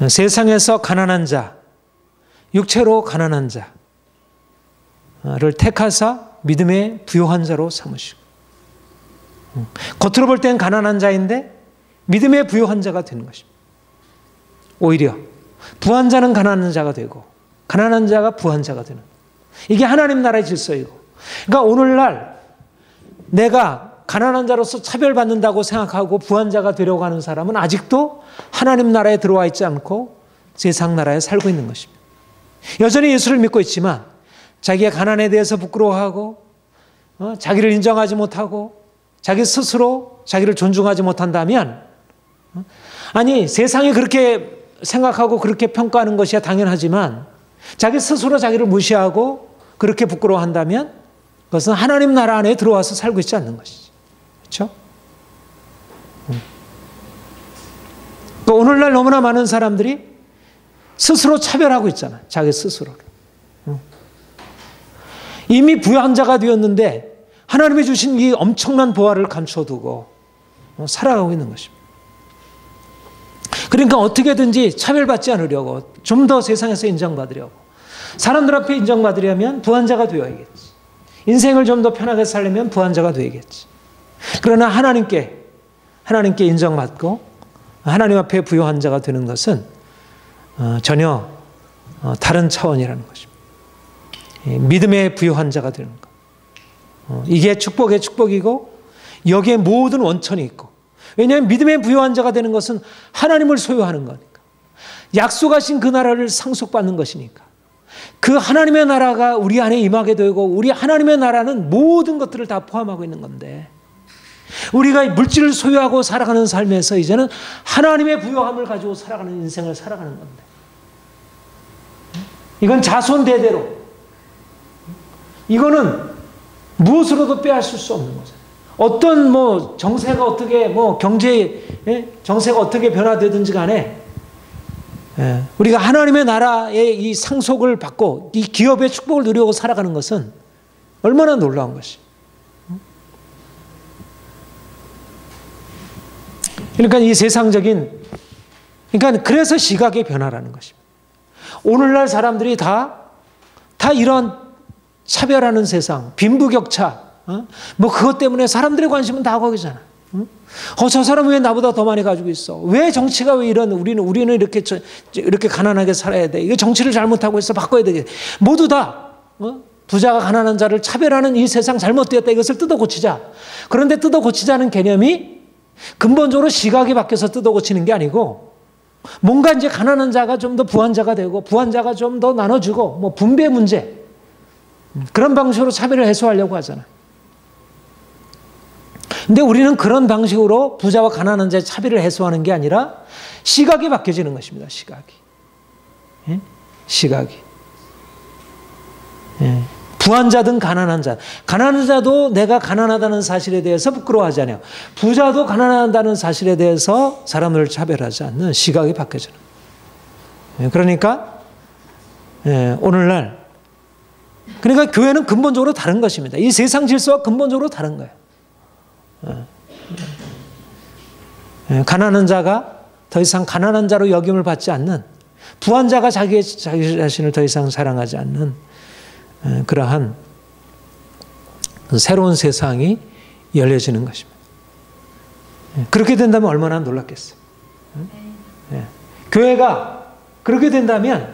세상에서 가난한 자, 육체로 가난한 자를 택하사 믿음에 부요한 자로 삼으시고, 겉으로 볼 땐 가난한 자인데 믿음에 부요한 자가 되는 것입니다. 오히려 부한 자는 가난한 자가 되고 가난한 자가 부한 자가 되는, 이게 하나님 나라의 질서이고, 그러니까 오늘날 내가 가난한 자로서 차별받는다고 생각하고 부한 자가 되려고 하는 사람은 아직도 하나님 나라에 들어와 있지 않고 세상 나라에 살고 있는 것입니다. 여전히 예수를 믿고 있지만 자기의 가난에 대해서 부끄러워하고 자기를 인정하지 못하고 자기 스스로 자기를 존중하지 못한다면, 아니 세상이 그렇게 생각하고 그렇게 평가하는 것이야 당연하지만 자기 스스로 자기를 무시하고 그렇게 부끄러워한다면 그것은 하나님 나라 안에 들어와서 살고 있지 않는 것이죠. 그렇죠? 또 오늘날 너무나 많은 사람들이 스스로 차별하고 있잖아요. 자기 스스로를. 이미 부한 자가 되었는데 하나님이 주신 이 엄청난 보화를 감춰두고 살아가고 있는 것입니다. 그러니까 어떻게든지 차별받지 않으려고, 좀 더 세상에서 인정받으려고, 사람들 앞에 인정받으려면 부한 자가 되어야겠지. 인생을 좀 더 편하게 살려면 부한 자가 되어야겠지. 그러나 하나님께 인정받고 하나님 앞에 부요한 자가 되는 것은 전혀 다른 차원이라는 것입니다. 믿음의 부요한 자가 되는 것. 이게 축복의 축복이고 여기에 모든 원천이 있고, 왜냐하면 믿음의 부요한 자가 되는 것은 하나님을 소유하는 거니까, 약속하신 그 나라를 상속받는 것이니까, 그 하나님의 나라가 우리 안에 임하게 되고, 우리 하나님의 나라는 모든 것들을 다 포함하고 있는 건데, 우리가 물질을 소유하고 살아가는 삶에서 이제는 하나님의 부요함을 가지고 살아가는 인생을 살아가는 건데, 이건 자손 대대로, 이거는 무엇으로도 빼앗을 수 없는 거죠. 어떤 정세가 어떻게 경제 정세가 어떻게 변화되든지 간에 우리가 하나님의 나라의 이 상속을 받고 이 기업의 축복을 누리고 살아가는 것은 얼마나 놀라운 것이. 그러니까 이 세상적인, 그러니까 그래서 시각의 변화라는 것입니다. 오늘날 사람들이 다 이런 차별하는 세상, 빈부격차, 그것 때문에 사람들의 관심은 다 거기잖아. 저 사람은 왜 나보다 더 많이 가지고 있어? 왜 정치가 왜 이런, 우리는 이렇게 가난하게 살아야 돼? 이거 정치를 잘못하고 있어. 바꿔야 되겠. 모두 다 부자가 가난한 자를 차별하는 이 세상 잘못되었다. 이것을 뜯어 고치자. 그런데 뜯어 고치자는 개념이 근본적으로 시각이 바뀌어서 뜯어 고치는 게 아니고, 뭔가 이제 가난한 자가 좀 더 부한 자가 되고 부한 자가 좀 더 나눠주고 분배 문제, 그런 방식으로 차별을 해소하려고 하잖아요. 근데 우리는 그런 방식으로 부자와 가난한 자의 차별을 해소하는 게 아니라 시각이 바뀌어지는 것입니다. 시각이. 부한 자든 가난한 자도 내가 가난하다는 사실에 대해서 부끄러워하지 않아요. 부자도 가난하다는 사실에 대해서 사람을 차별하지 않는 시각이 바뀌어지는. 그러니까 오늘날, 그러니까 교회는 근본적으로 다른 것입니다. 이 세상 질서와 근본적으로 다른 거예요. 가난한 자가 더 이상 가난한 자로 여김을 받지 않는, 부한 자가 자기 자신을 더 이상 사랑하지 않는 그러한 새로운 세상이 열려지는 것입니다. 그렇게 된다면 얼마나 놀랍겠어요. 교회가 그렇게 된다면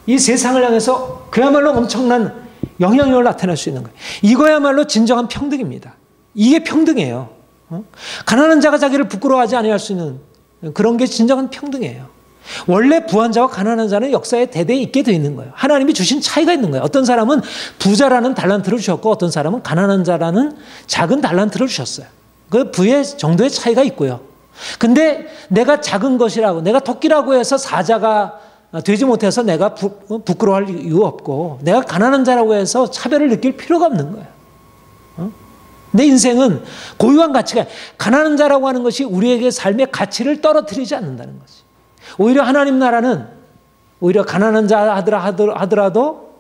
이 세상을 향해서 그야말로 엄청난 영향력을 나타낼 수 있는 거예요. 이거야말로 진정한 평등입니다. 이게 평등이에요. 가난한 자가 자기를 부끄러워하지 아니할 수 있는 그런 게 진정한 평등이에요. 원래 부한 자와 가난한 자는 역사에 대대에 있게 되어 있는 거예요. 하나님이 주신 차이가 있는 거예요. 어떤 사람은 부자라는 달란트를 주셨고 어떤 사람은 가난한 자라는 작은 달란트를 주셨어요. 그 부의 정도의 차이가 있고요. 근데 내가 작은 것이라고, 내가 토끼라고 해서 사자가 되지 못해서 내가 부끄러워할 이유 없고, 내가 가난한 자라고 해서 차별을 느낄 필요가 없는 거예요. 내 인생은 고유한 가치가, 가난한 자라고 하는 것이 우리에게 삶의 가치를 떨어뜨리지 않는다는 거지. 오히려 하나님 나라는 오히려 가난한 자 하더라도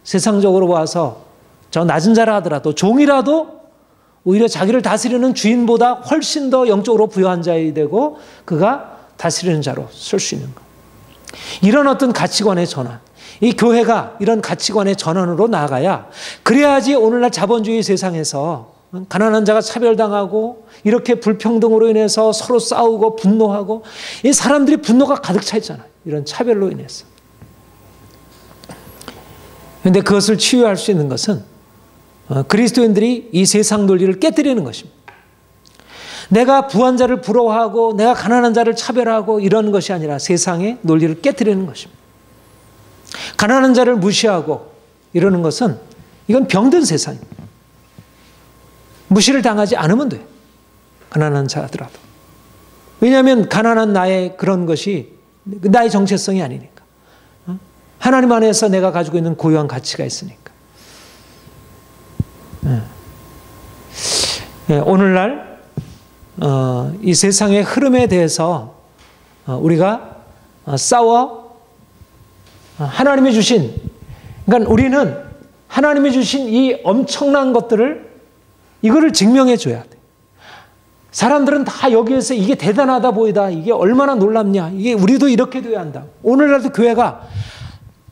세상적으로 봐서 저 낮은 자라 하더라도 종이라도 오히려 자기를 다스리는 주인보다 훨씬 더 영적으로 부유한 자이 되고 그가 다스리는 자로 설 수 있는 것. 이런 어떤 가치관의 전환, 이 교회가 이런 가치관의 전환으로 나아가야, 그래야지 오늘날 자본주의 세상에서 가난한 자가 차별당하고 이렇게 불평등으로 인해서 서로 싸우고 분노하고, 이 사람들이 분노가 가득 차 있잖아요. 이런 차별로 인해서. 그런데 그것을 치유할 수 있는 것은 그리스도인들이 이 세상 논리를 깨뜨리는 것입니다. 내가 부한 자를 부러워하고 내가 가난한 자를 차별하고 이런 것이 아니라 세상의 논리를 깨뜨리는 것입니다. 가난한 자를 무시하고 이러는 것은 이건 병든 세상입니다. 무시를 당하지 않으면 돼요. 가난한 자더라도. 왜냐하면 가난한 나의 그런 것이 나의 정체성이 아니니까. 하나님 안에서 내가 가지고 있는 고유한 가치가 있으니까. 오늘날 이 세상의 흐름에 대해서 우리가 싸워 하나님이 주신, 그러니까 우리는 하나님이 주신 이 엄청난 것들을 이거를 증명해 줘야 돼. 사람들은 다 여기에서 이게 대단하다 보이다. 이게 얼마나 놀랍냐. 이게 우리도 이렇게 돼야 한다. 오늘날도 교회가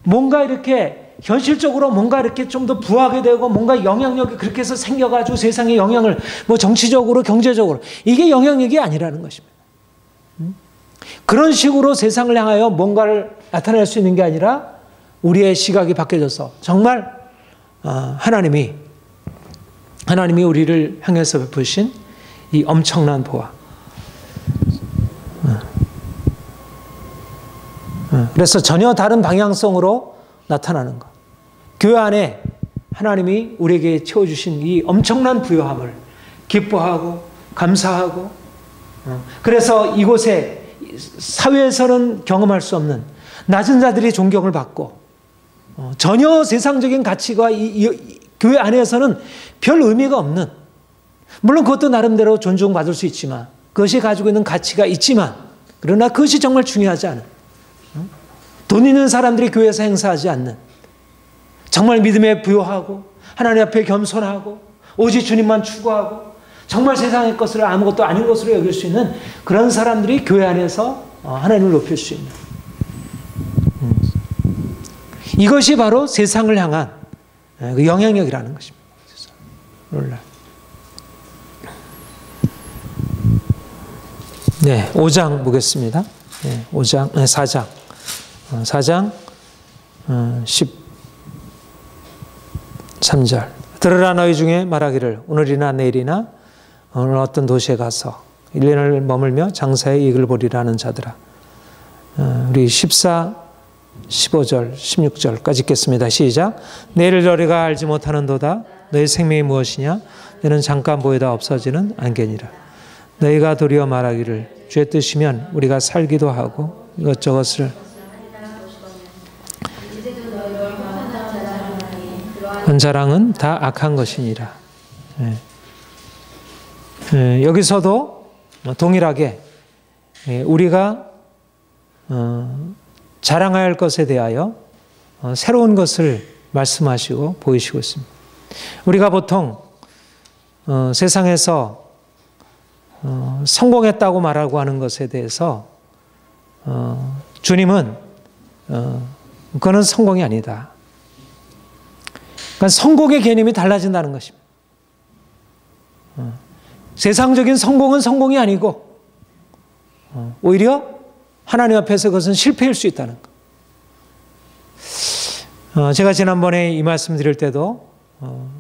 뭔가 이렇게 현실적으로 뭔가 이렇게 좀 더 부하게 되고 뭔가 영향력이 그렇게 해서 생겨가지고 세상에 영향을 뭐 정치적으로 경제적으로, 이게 영향력이 아니라는 것입니다. 그런 식으로 세상을 향하여 뭔가를 나타낼 수 있는 게 아니라 우리의 시각이 바뀌어져서 정말 하나님이 우리를 향해서 베푸신 이 엄청난 보화. 그래서 전혀 다른 방향성으로 나타나는 것. 교회 안에 하나님이 우리에게 채워주신 이 엄청난 부요함을 기뻐하고 감사하고, 그래서 이곳에 사회에서는 경험할 수 없는 낮은 자들이 존경을 받고, 전혀 세상적인 가치가 이 교회 안에서는 별 의미가 없는, 물론 그것도 나름대로 존중받을 수 있지만, 그것이 가지고 있는 가치가 있지만, 그러나 그것이 정말 중요하지 않은, 돈 있는 사람들이 교회에서 행사하지 않는, 정말 믿음에 부요하고 하나님 앞에 겸손하고 오직 주님만 추구하고 정말 세상의 것을 아무것도 아닌 것으로 여길 수 있는 그런 사람들이 교회 안에서 하나님을 높일 수 있는, 이것이 바로 세상을 향한 그 영향력이라는 것입니다. 오늘날. 네, 5장 보겠습니다. 네, 4장 13절. 들으라, 너희 중에 말하기를 오늘이나 내일이나 어느 어떤 도시에 가서 1년을 머물며 장사의 이익을 보리라는 자들아. 우리 14, 15절, 16절까지 읽겠습니다. 시작. 내일을 너희가 알지 못하는도다. 너희 생명이 무엇이냐? 너는 잠깐 보이다 없어지는 안개니라. 너희가 도리어 말하기를 주의 뜻이면 우리가 살기도 하고 이것저것을 그 자랑은 다 악한 것이니라. 여기서도 동일하게 우리가 자랑해야 할 것에 대하여 새로운 것을 말씀하시고 보이시고 있습니다. 우리가 보통 세상에서 성공했다고 말하고 하는 것에 대해서 주님은 그거는 성공이 아니다. 그러니까 성공의 개념이 달라진다는 것입니다. 세상적인 성공은 성공이 아니고 오히려 하나님 앞에서 그것은 실패일 수 있다는 것. 제가 지난번에 이 말씀 드릴 때도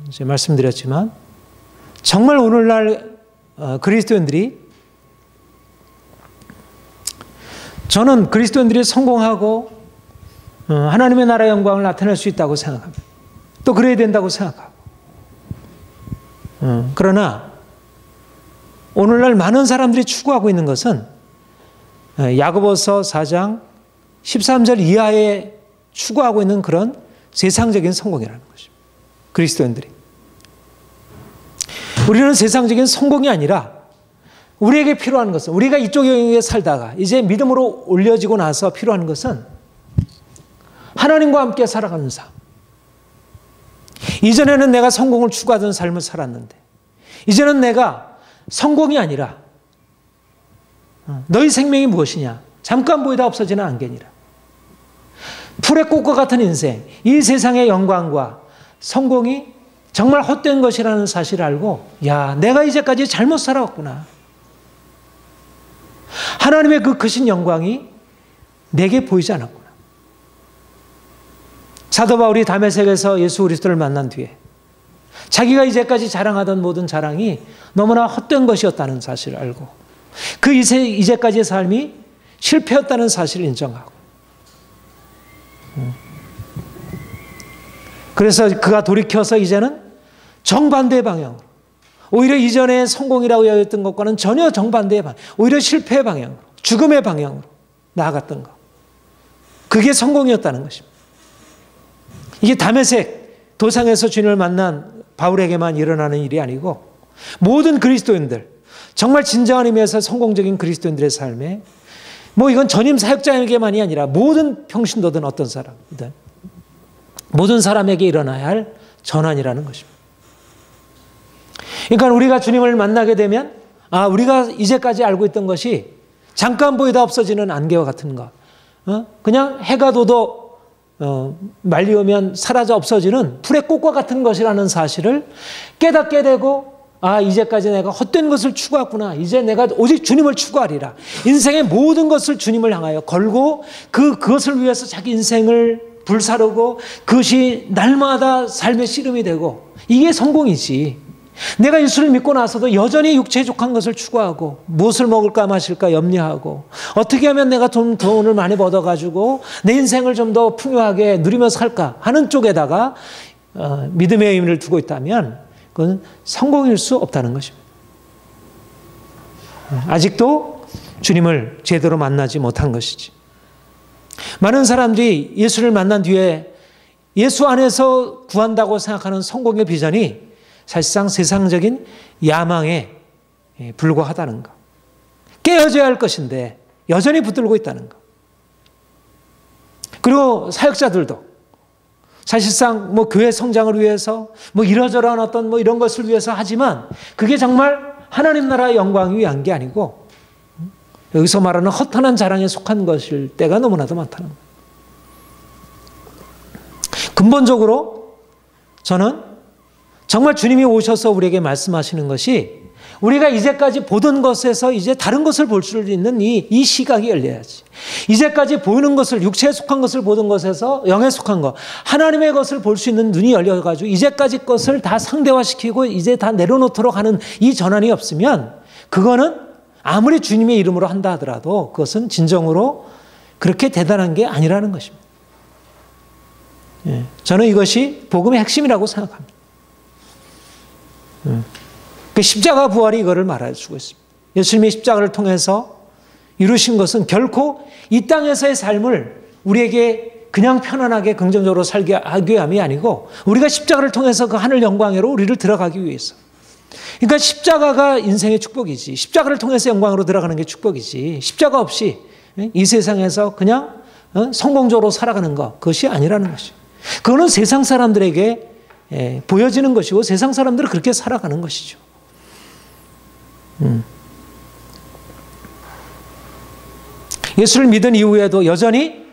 이제 말씀드렸지만, 정말 오늘날 그리스도인들이, 저는 그리스도인들이 성공하고 하나님의 나라의 영광을 나타낼 수 있다고 생각합니다. 또 그래야 된다고 생각하고. 그러나 오늘날 많은 사람들이 추구하고 있는 것은 야고보서 4장 13절 이하에 추구하고 있는 그런 세상적인 성공이라는 것입니다. 그리스도인들이. 우리는 세상적인 성공이 아니라 우리에게 필요한 것은, 우리가 이쪽 영역에 살다가 이제 믿음으로 올려지고 나서 필요한 것은 하나님과 함께 살아가는 삶. 이전에는 내가 성공을 추구하던 삶을 살았는데 이제는 내가 성공이 아니라 너희 생명이 무엇이냐? 잠깐 보이다 없어지는 안개니라. 풀의 꽃과 같은 인생, 이 세상의 영광과 성공이 정말 헛된 것이라는 사실을 알고, 야, 내가 이제까지 잘못 살아왔구나. 하나님의 그 크신 영광이 내게 보이지 않았구나. 사도 바울이 다메섹에서 예수 그리스도를 만난 뒤에 자기가 이제까지 자랑하던 모든 자랑이 너무나 헛된 것이었다는 사실을 알고, 그 이제까지의 삶이 실패였다는 사실을 인정하고, 그래서 그가 돌이켜서 이제는 정반대의 방향으로, 오히려 이전에 성공이라고 여겼던 것과는 전혀 정반대의 방향, 오히려 실패의 방향으로, 죽음의 방향으로 나아갔던 것. 그게 성공이었다는 것입니다. 이게 다메섹 도상에서 주님을 만난 바울에게만 일어나는 일이 아니고 모든 그리스도인들, 정말 진정한 의미에서 성공적인 그리스도인들의 삶에, 뭐 이건 전임 사역자에게만이 아니라 모든 평신도든 어떤 사람이든 모든 사람에게 일어나야 할 전환이라는 것입니다. 그러니까 우리가 주님을 만나게 되면, 아, 우리가 이제까지 알고 있던 것이 잠깐 보이다 없어지는 안개와 같은 것, 그냥 해가 돋아 말리 오면 사라져 없어지는 풀의 꽃과 같은 것이라는 사실을 깨닫게 되고, 아, 이제까지 내가 헛된 것을 추구했구나. 이제 내가 오직 주님을 추구하리라. 인생의 모든 것을 주님을 향하여 걸고 그것을 위해서 자기 인생을 불사르고 그것이 날마다 삶의 씨름이 되고, 이게 성공이지. 내가 예수를 믿고 나서도 여전히 육체에 족한 것을 추구하고 무엇을 먹을까 마실까 염려하고 어떻게 하면 내가 좀 돈을 많이 벌어가지고 내 인생을 좀 더 풍요하게 누리며 살까 하는 쪽에다가 믿음의 의미를 두고 있다면 그건 성공일 수 없다는 것입니다. 아직도 주님을 제대로 만나지 못한 것이지. 많은 사람들이 예수를 만난 뒤에 예수 안에서 구한다고 생각하는 성공의 비전이 사실상 세상적인 야망에 불과하다는 것. 깨어져야 할 것인데 여전히 붙들고 있다는 것. 그리고 사역자들도 사실상 뭐 교회 성장을 위해서 뭐 이러저러한 어떤 뭐 이런 것을 위해서 하지만 그게 정말 하나님 나라의 영광을 위한 게 아니고 여기서 말하는 허탄한 자랑에 속한 것일 때가 너무나도 많다는 것. 근본적으로 저는 정말 주님이 오셔서 우리에게 말씀하시는 것이 우리가 이제까지 보던 것에서 이제 다른 것을 볼 수 있는 이 시각이 열려야지. 이제까지 보이는 것을, 육체에 속한 것을 보던 것에서 영에 속한 것, 하나님의 것을 볼 수 있는 눈이 열려가지고 이제까지 것을 다 상대화시키고 이제 다 내려놓도록 하는 이 전환이 없으면 그거는 아무리 주님의 이름으로 한다 하더라도 그것은 진정으로 그렇게 대단한 게 아니라는 것입니다. 저는 이것이 복음의 핵심이라고 생각합니다. 그 십자가 부활이 이거를 말해주고 있습니다. 예수님이 십자가를 통해서 이루신 것은 결코 이 땅에서의 삶을 우리에게 그냥 편안하게 긍정적으로 살게 하기 위함이 아니고 우리가 십자가를 통해서 그 하늘 영광으로 우리를 들어가기 위해서. 그러니까 십자가가 인생의 축복이지, 십자가를 통해서 영광으로 들어가는 게 축복이지, 십자가 없이 이 세상에서 그냥 성공적으로 살아가는 것, 그것이 아니라는 것이죠. 그거는 세상 사람들에게 보여지는 것이고 세상 사람들은 그렇게 살아가는 것이죠. 예수를 믿은 이후에도 여전히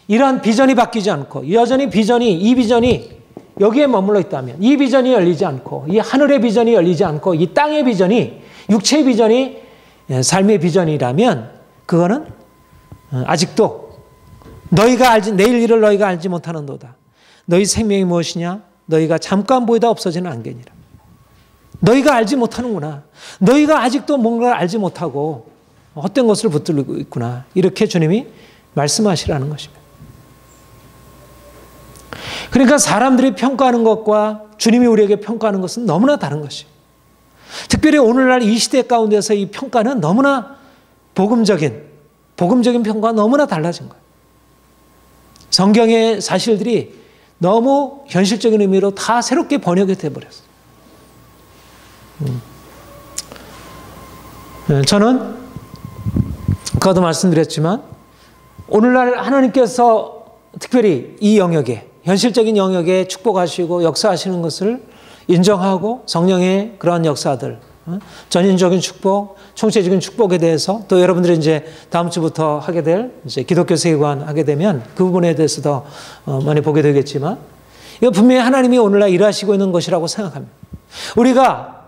이러한 비전이 바뀌지 않고 여전히 이 비전이 여기에 머물러 있다면, 이 비전이 열리지 않고 이 하늘의 비전이 열리지 않고 이 땅의 비전이, 육체의 비전이 삶의 비전이라면 그거는 아직도 내일 일을 너희가 알지 못하는도다. 너희 생명이 무엇이냐? 너희가 잠깐 보이다 없어지는 안개니라. 너희가 알지 못하는구나. 너희가 아직도 뭔가를 알지 못하고 헛된 것을 붙들고 있구나. 이렇게 주님이 말씀하시라는 것입니다. 그러니까 사람들이 평가하는 것과 주님이 우리에게 평가하는 것은 너무나 다른 것이에요. 특별히 오늘날 이 시대 가운데서 이 평가는 너무나 복음적인 평가가 너무나 달라진 거예요. 성경의 사실들이 너무 현실적인 의미로 다 새롭게 번역이 되어버렸어요. 저는 아까도 말씀드렸지만 오늘날 하나님께서 특별히 이 영역에 현실적인 영역에 축복하시고 역사하시는 것을 인정하고 성령의 그러한 역사들, 전인적인 축복, 총체적인 축복에 대해서 또 여러분들이 이제 다음 주부터 하게 될 이제 기독교 세계관 하게 되면 그 부분에 대해서 더 많이 보게 되겠지만 이거 분명히 하나님이 오늘날 일하시고 있는 것이라고 생각합니다. 우리가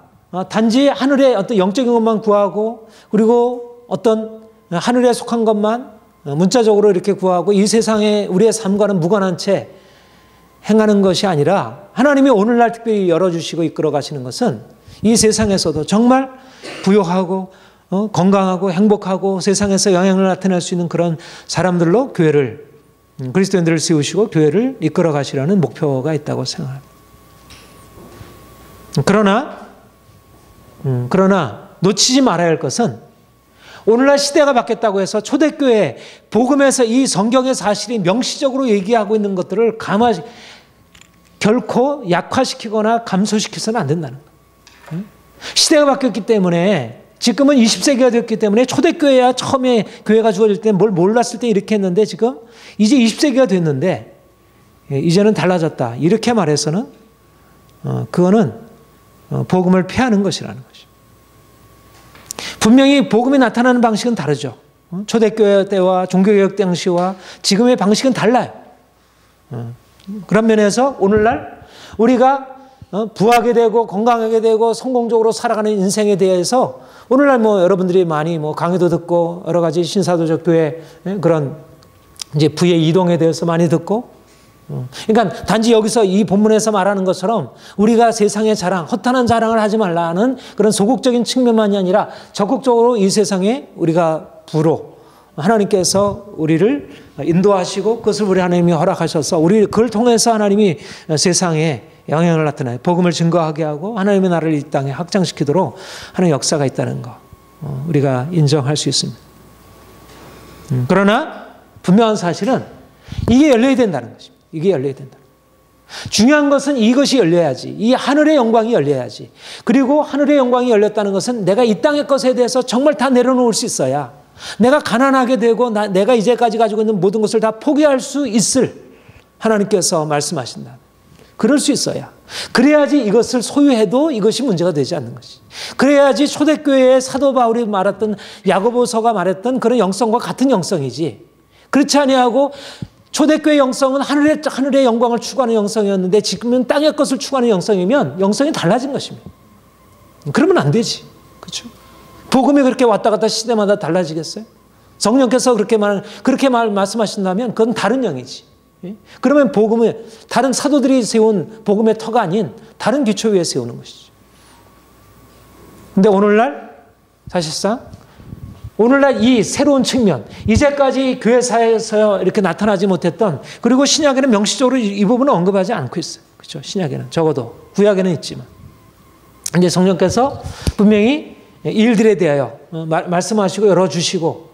단지 하늘의 어떤 영적인 것만 구하고 그리고 어떤 하늘에 속한 것만 문자적으로 이렇게 구하고 이 세상에 우리의 삶과는 무관한 채 행하는 것이 아니라 하나님이 오늘날 특별히 열어주시고 이끌어 가시는 것은 이 세상에서도 정말 부유하고 건강하고 행복하고 세상에서 영향을 나타낼 수 있는 그런 사람들로 교회를 그리스도인들을 세우시고 교회를 이끌어 가시라는 목표가 있다고 생각합니다. 그러나 놓치지 말아야 할 것은 오늘날 시대가 바뀌었다고 해서 초대교회 복음에서 이 성경의 사실이 명시적으로 얘기하고 있는 것들을 결코 약화시키거나 감소시켜서는 안 된다는 거예요. 시대가 바뀌었기 때문에 지금은 20세기가 됐기 때문에 초대교회야 처음에 교회가 주어질 때 뭘 몰랐을 때 이렇게 했는데 지금 이제 20세기가 됐는데 이제는 달라졌다. 이렇게 말해서는 그거는 복음을 피하는 것이라는 것이죠. 분명히 복음이 나타나는 방식은 다르죠. 초대교회 때와 종교개혁 당시와 지금의 방식은 달라요. 그런 면에서 오늘날 우리가 부하게 되고 건강하게 되고 성공적으로 살아가는 인생에 대해서 오늘날 여러분들이 많이 강의도 듣고 여러 가지 신사도적 교회 그런 이제 부의 이동에 대해서 많이 듣고 그러니까 단지 여기서 이 본문에서 말하는 것처럼 우리가 세상의 자랑, 허탄한 자랑을 하지 말라는 그런 소극적인 측면만이 아니라 적극적으로 이 세상에 우리가 부로 하나님께서 우리를 인도하시고 그것을 우리 하나님이 허락하셔서 그걸 통해서 하나님이 세상에 영향을 나타내요. 복음을 증거하게 하고 하나님의 나라를 이 땅에 확장시키도록 하는 역사가 있다는 거 우리가 인정할 수 있습니다. 그러나 분명한 사실은 이게 열려야 된다는 것입니다. 이게 열려야 된다. 중요한 것은 이것이 열려야지. 이 하늘의 영광이 열려야지. 그리고 하늘의 영광이 열렸다는 것은 내가 이 땅의 것에 대해서 정말 다 내려놓을 수 있어야 내가 가난하게 되고 내가 이제까지 가지고 있는 모든 것을 다 포기할 수 있을 하나님께서 말씀하신다. 그럴 수 있어야. 그래야지 이것을 소유해도 이것이 문제가 되지 않는 것이. 그래야지 초대교회의 사도 바울이 말했던 야고보서가 말했던 그런 영성과 같은 영성이지. 그렇지 아니하고 초대교회 영성은 하늘의 영광을 추구하는 영성이었는데 지금은 땅의 것을 추구하는 영성이면 영성이 달라진 것입니다. 그러면 안 되지. 그렇죠? 복음이 그렇게 왔다 갔다 시대마다 달라지겠어요? 성령께서 그렇게 말씀하신다면 그건 다른 영이지. 그러면 복음을 다른 사도들이 세운 복음의 터가 아닌 다른 기초 위에 세우는 것이죠. 근데 오늘날 사실상 오늘날 이 새로운 측면, 이제까지 교회사에서 이렇게 나타나지 못했던, 그리고 신약에는 명시적으로 이 부분을 언급하지 않고 있어요. 그렇죠? 신약에는 적어도 구약에는 있지만 이제 성령께서 분명히 이 일들에 대하여 말씀하시고 열어주시고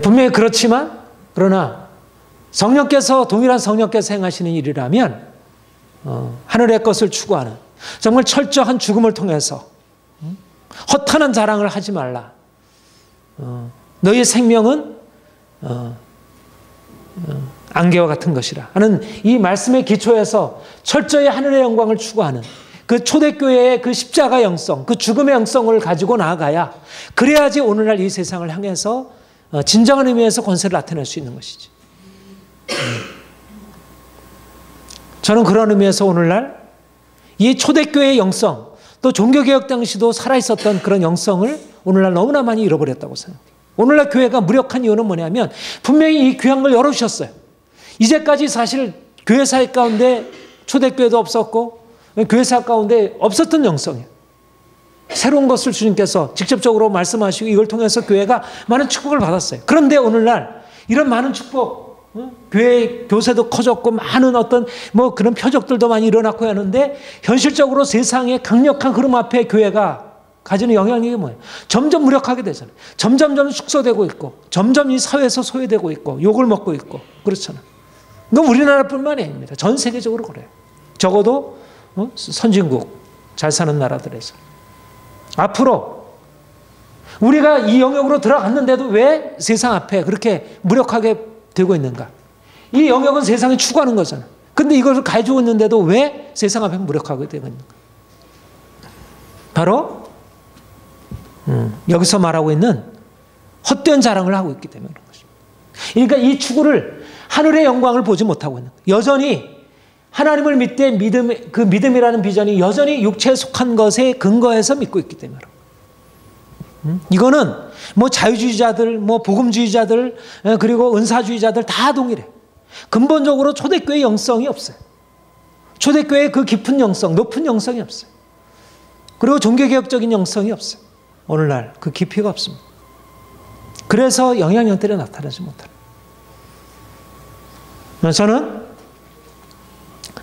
분명히 그렇지만 그러나 성령께서 동일한 성령께서 행하시는 일이라면 하늘의 것을 추구하는 정말 철저한 죽음을 통해서 허탄한 자랑을 하지 말라. 너의 생명은 안개와 같은 것이라 하는 이 말씀의 기초에서 철저히 하늘의 영광을 추구하는 그 초대교회의 그 십자가 영성, 그 죽음의 영성을 가지고 나아가야 그래야지 오늘날 이 세상을 향해서 진정한 의미에서 권세를 나타낼 수 있는 것이지. 저는 그런 의미에서 오늘날 이 초대교회의 영성, 또 종교개혁 당시도 살아있었던 그런 영성을 오늘날 너무나 많이 잃어버렸다고 생각해요. 오늘날 교회가 무력한 이유는 뭐냐면 분명히 이 귀한 걸 열어주셨어요. 이제까지 사실 교회사 가운데 초대교회도 없었고 교회사 가운데 없었던 영성이에요. 새로운 것을 주님께서 직접적으로 말씀하시고 이걸 통해서 교회가 많은 축복을 받았어요. 그런데 오늘날 이런 많은 축복, 교회 교세도 커졌고 많은 어떤 그런 표적들도 많이 일어났고 하는데 현실적으로 세상의 강력한 흐름 앞에 교회가 가지는 영향력이 뭐예요? 점점 무력하게 되잖아요. 점점 숙소되고 있고 점점 이 사회에서 소외되고 있고 욕을 먹고 있고 그렇잖아요. 이건 우리나라뿐만이 아닙니다. 전 세계적으로 그래요. 적어도 선진국, 잘 사는 나라들에서. 앞으로 우리가 이 영역으로 들어갔는데도 왜 세상 앞에 그렇게 무력하게 되고 있는가? 이 영역은 세상이 추구하는 거잖아요. 근데 이것을 가지고 있는데도 왜 세상 앞에 무력하게 되고 있는가? 바로 여기서 말하고 있는 헛된 자랑을 하고 있기 때문에 그런 것입니다. 그러니까 이 추구를 하늘의 영광을 보지 못하고 있는 거예요. 여전히 하나님을 믿되 그 믿음이라는 비전이 여전히 육체에 속한 것에 근거해서 믿고 있기 때문에 이거는 뭐 자유주의자들, 뭐 복음주의자들, 그리고 은사주의자들 다 동일해. 근본적으로 초대교회 영성이 없어요. 초대교회의 그 깊은 영성, 높은 영성이 없어요. 그리고 종교개혁적인 영성이 없어요. 오늘날 그 깊이가 없습니다. 그래서 영향력들이 나타나지 못해요. 저는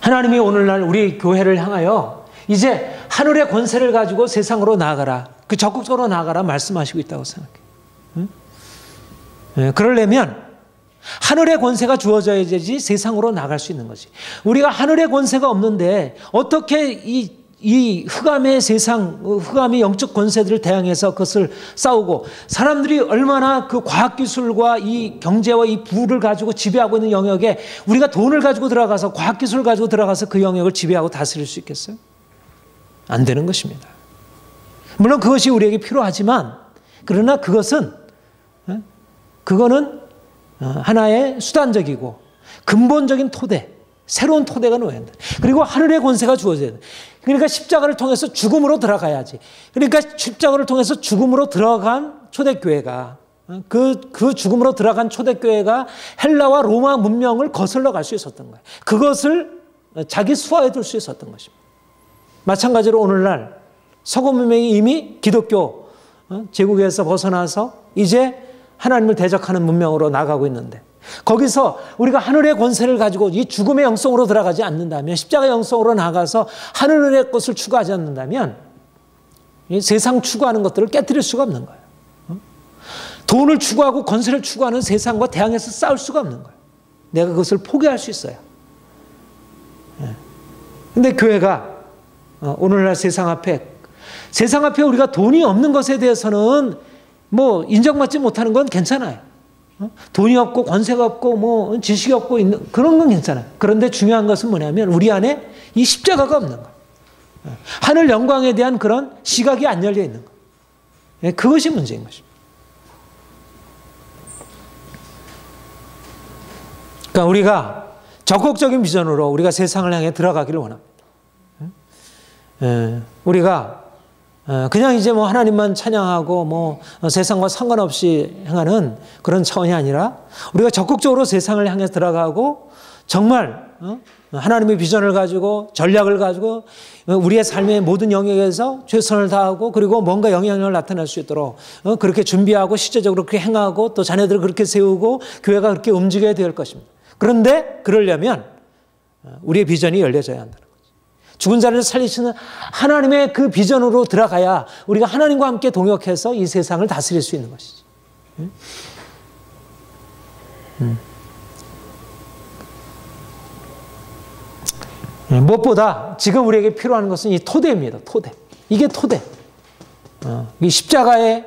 하나님이 오늘날 우리 교회를 향하여 이제 하늘의 권세를 가지고 세상으로 나아가라, 그 적극적으로 나아가라 말씀하시고 있다고 생각해요. 그러려면 하늘의 권세가 주어져야지 세상으로 나갈 수 있는 거지. 우리가 하늘의 권세가 없는데 어떻게 이 흑암의 세상, 흑암의 영적 권세들을 대항해서 그것을 싸우고, 사람들이 얼마나 그 과학기술과 이 경제와 이 부를 가지고 지배하고 있는 영역에 우리가 돈을 가지고 들어가서, 과학기술을 가지고 들어가서 그 영역을 지배하고 다스릴 수 있겠어요? 안 되는 것입니다. 물론 그것이 우리에게 필요하지만, 그러나 그거는 하나의 수단적이고 근본적인 토대, 새로운 토대가 놓여야 한다. 그리고 하늘의 권세가 주어져야 된다. 그러니까 십자가를 통해서 죽음으로 들어가야지. 그러니까 십자가를 통해서 죽음으로 들어간 초대교회가, 그 죽음으로 들어간 초대교회가 헬라와 로마 문명을 거슬러 갈 수 있었던 거예요. 그것을 자기 수하에 둘 수 있었던 것입니다. 마찬가지로 오늘날 서구 문명이 이미 기독교 제국에서 벗어나서 이제 하나님을 대적하는 문명으로 나가고 있는데, 거기서 우리가 하늘의 권세를 가지고 이 죽음의 영성으로 들어가지 않는다면, 십자가 영성으로 나가서 하늘의 것을 추구하지 않는다면 이 세상 추구하는 것들을 깨뜨릴 수가 없는 거예요. 돈을 추구하고 권세를 추구하는 세상과 대항해서 싸울 수가 없는 거예요. 내가 그것을 포기할 수 있어요. 그런데 교회가 오늘날 세상 앞에 우리가 돈이 없는 것에 대해서는 뭐 인정받지 못하는 건 괜찮아요. 돈이 없고 권세가 없고 뭐 지식이 없고 있는 그런 건 괜찮아요. 그런데 중요한 것은 뭐냐면 우리 안에 이 십자가가 없는 거예요. 하늘 영광에 대한 그런 시각이 안 열려 있는 거예요. 그것이 문제인 것입니다. 그러니까 우리가 적극적인 비전으로 우리가 세상을 향해 들어가기를 원합니다. 우리가 그냥 이제 뭐 하나님만 찬양하고 뭐 세상과 상관없이 행하는 그런 차원이 아니라, 우리가 적극적으로 세상을 향해 들어가고 정말 하나님의 비전을 가지고 전략을 가지고 우리의 삶의 모든 영역에서 최선을 다하고, 그리고 뭔가 영향력을 나타낼 수 있도록 그렇게 준비하고 실제적으로 그렇게 행하고, 또 자녀들을 그렇게 세우고 교회가 그렇게 움직여야 될 것입니다. 그런데 그러려면 우리의 비전이 열려져야 한다는 거죠. 죽은 자를 살리시는 하나님의 그 비전으로 들어가야 우리가 하나님과 함께 동역해서 이 세상을 다스릴 수 있는 것이죠. 무엇보다 지금 우리에게 필요한 것은 이 토대입니다. 토대. 이게 토대. 이 십자가에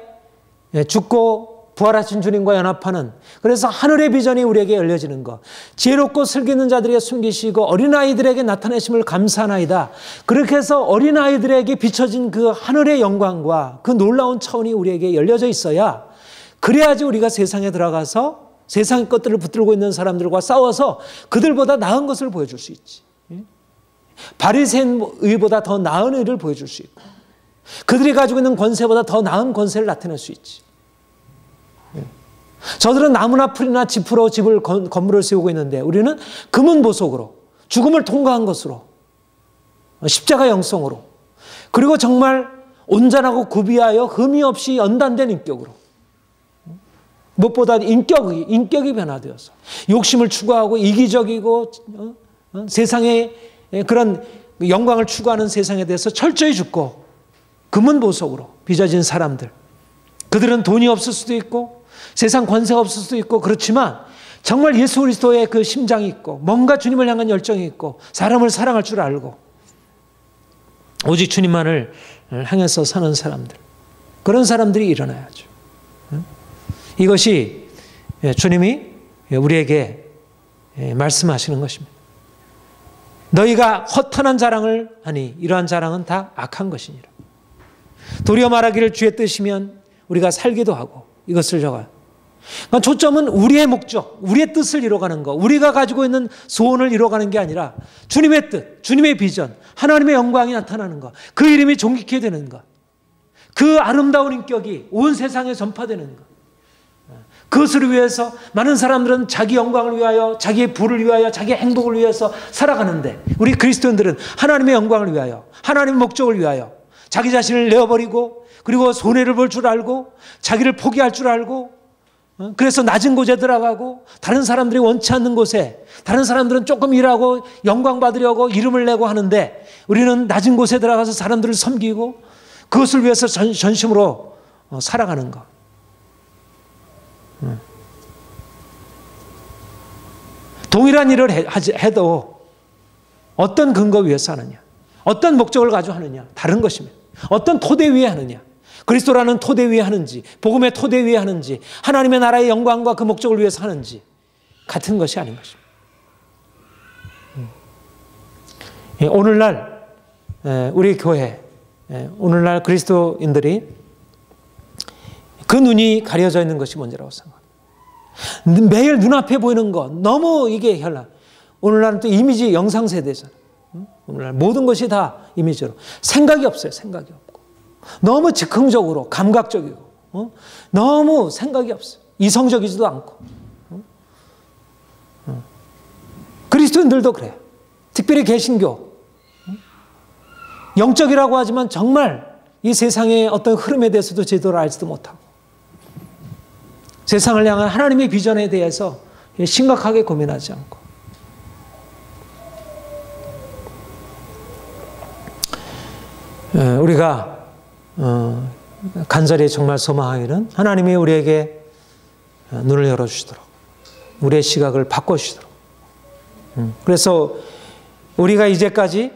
죽고 부활하신 주님과 연합하는, 그래서 하늘의 비전이 우리에게 열려지는 것, 지혜롭고 슬기는 자들에게 숨기시고 어린아이들에게 나타내심을 감사하나이다. 그렇게 해서 어린아이들에게 비춰진 그 하늘의 영광과 그 놀라운 차원이 우리에게 열려져 있어야, 그래야지 우리가 세상에 들어가서 세상의 것들을 붙들고 있는 사람들과 싸워서 그들보다 나은 것을 보여줄 수 있지. 바리새인 의보다 더 나은 의를 보여줄 수 있고, 그들이 가지고 있는 권세보다 더 나은 권세를 나타낼 수 있지. 저들은 나무나 풀이나 짚으로 건물을 세우고 있는데, 우리는 금은 보석으로, 죽음을 통과한 것으로, 십자가 영성으로, 그리고 정말 온전하고 구비하여 흠이 없이 연단된 인격으로, 무엇보다 인격이 변화되어서 욕심을 추구하고 이기적이고 세상의 그런 영광을 추구하는 세상에 대해서 철저히 죽고 금은 보석으로 빚어진 사람들, 그들은 돈이 없을 수도 있고 세상 권세가 없을 수도 있고, 그렇지만 정말 예수 그리스도의 그 심장이 있고 뭔가 주님을 향한 열정이 있고 사람을 사랑할 줄 알고 오직 주님만을 향해서 사는 사람들, 그런 사람들이 일어나야죠. 이것이 주님이 우리에게 말씀하시는 것입니다. 너희가 허탄한 자랑을 하니 이러한 자랑은 다 악한 것이니라. 도리어 말하기를 주의 뜻이면 우리가 살기도 하고 이것을 적어요. 초점은 우리의 목적, 우리의 뜻을 이뤄가는 것, 우리가 가지고 있는 소원을 이뤄가는 게 아니라 주님의 뜻, 주님의 비전, 하나님의 영광이 나타나는 것, 그 이름이 존귀케 되는 것, 그 아름다운 인격이 온 세상에 전파되는 것. 그것을 위해서 많은 사람들은 자기 영광을 위하여, 자기의 부를 위하여, 자기의 행복을 위해서 살아가는데 우리 그리스도인들은 하나님의 영광을 위하여, 하나님의 목적을 위하여 자기 자신을 내어버리고 그리고 손해를 볼 줄 알고 자기를 포기할 줄 알고 그래서 낮은 곳에 들어가고 다른 사람들이 원치 않는 곳에, 다른 사람들은 조금 일하고 영광 받으려고 이름을 내고 하는데 우리는 낮은 곳에 들어가서 사람들을 섬기고 그것을 위해서 전심으로 살아가는 것. 동일한 일을 해도 어떤 근거 위에서 하느냐, 어떤 목적을 가지고 하느냐 다른 것입니다. 어떤 토대 위에 하느냐, 그리스도라는 토대 위에 하는지, 복음의 토대 위에 하는지, 하나님의 나라의 영광과 그 목적을 위해서 하는지 같은 것이 아닌 것입니다. 오늘날 우리 교회, 오늘날 그리스도인들이 그 눈이 가려져 있는 것이 문제라고 생각합니다. 매일 눈앞에 보이는 것, 너무 이게 현란. 오늘날은 또 이미지 영상 세대잖아요. 오늘날 모든 것이 다 이미지로. 생각이 없어요. 생각이 없고. 너무 즉흥적으로, 감각적이고, 너무 생각이 없어요. 이성적이지도 않고. 그리스도인들도 그래요. 특별히 개신교. 영적이라고 하지만 정말 이 세상의 어떤 흐름에 대해서도 제대로 알지도 못하고 세상을 향한 하나님의 비전에 대해서 심각하게 고민하지 않고 우리가 간절히 정말 소망하기는 하나님이 우리에게 눈을 열어주시도록 우리의 시각을 바꿔주시도록 그래서 우리가 이제까지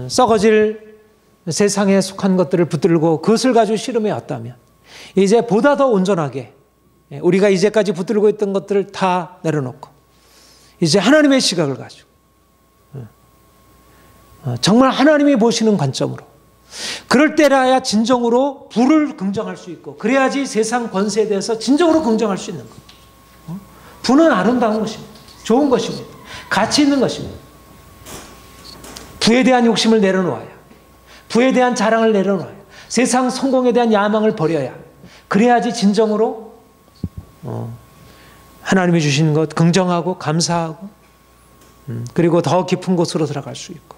썩어질 세상에 속한 것들을 붙들고 그것을 가지고 씨름해 왔다면 이제 보다 더 온전하게 우리가 이제까지 붙들고 있던 것들을 다 내려놓고 이제 하나님의 시각을 가지고 정말 하나님이 보시는 관점으로 그럴 때라야 진정으로 부를 긍정할 수 있고 그래야지 세상 권세에 대해서 진정으로 긍정할 수 있는 것. 부는 아름다운 것입니다. 좋은 것입니다. 가치 있는 것입니다. 부에 대한 욕심을 내려놓아야, 부에 대한 자랑을 내려놓아야, 세상 성공에 대한 야망을 버려야 그래야지 진정으로 하나님이 주신 것 긍정하고 감사하고 그리고 더 깊은 곳으로 들어갈 수 있고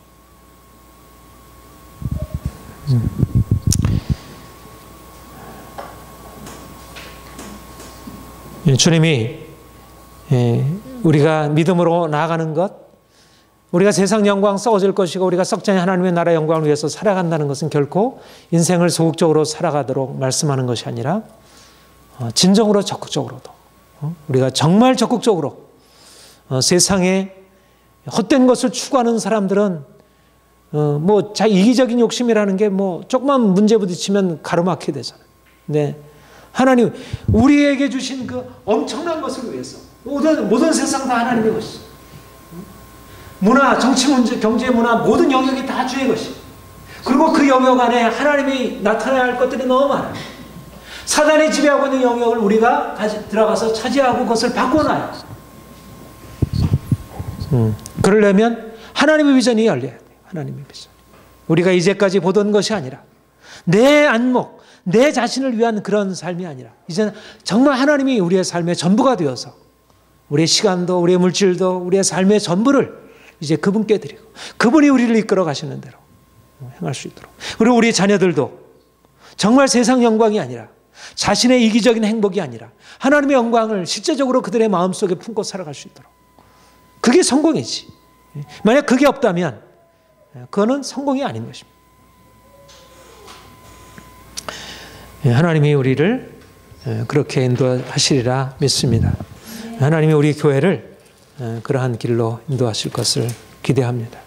주님이 우리가 믿음으로 나아가는 것 우리가 세상 영광 썩어질 것이고 우리가 썩지 않은 하나님의 나라 영광을 위해서 살아간다는 것은 결코 인생을 소극적으로 살아가도록 말씀하는 것이 아니라 진정으로 적극적으로도 우리가 정말 적극적으로 세상에 헛된 것을 추구하는 사람들은 뭐 이기적인 욕심이라는 게 뭐 조금만 문제 부딪히면 가로막히게 되잖아요. 근데 하나님 우리에게 주신 그 엄청난 것을 위해서 모든 세상 다 하나님의 것이죠. 문화, 정치 문제, 경제 문화 모든 영역이 다 주의 것이. 그리고 그 영역 안에 하나님이 나타나야 할 것들이 너무 많아요. 사단이 지배하고 있는 영역을 우리가 들어가서 차지하고 그것을 바꿔놔요. 그러려면 하나님의 비전이 열려야 돼요. 하나님의 비전. 우리가 이제까지 보던 것이 아니라 내 안목, 내 자신을 위한 그런 삶이 아니라 이제는 정말 하나님이 우리의 삶의 전부가 되어서 우리의 시간도 우리의 물질도 우리의 삶의 전부를 이제 그분께 드리고 그분이 우리를 이끌어 가시는 대로 행할 수 있도록 그리고 우리 자녀들도 정말 세상 영광이 아니라 자신의 이기적인 행복이 아니라 하나님의 영광을 실제적으로 그들의 마음속에 품고 살아갈 수 있도록 그게 성공이지. 만약 그게 없다면 그거는 성공이 아닌 것입니다. 하나님이 우리를 그렇게 인도하시리라 믿습니다. 하나님이 우리 교회를 그러한 길로 인도하실 것을 기대합니다.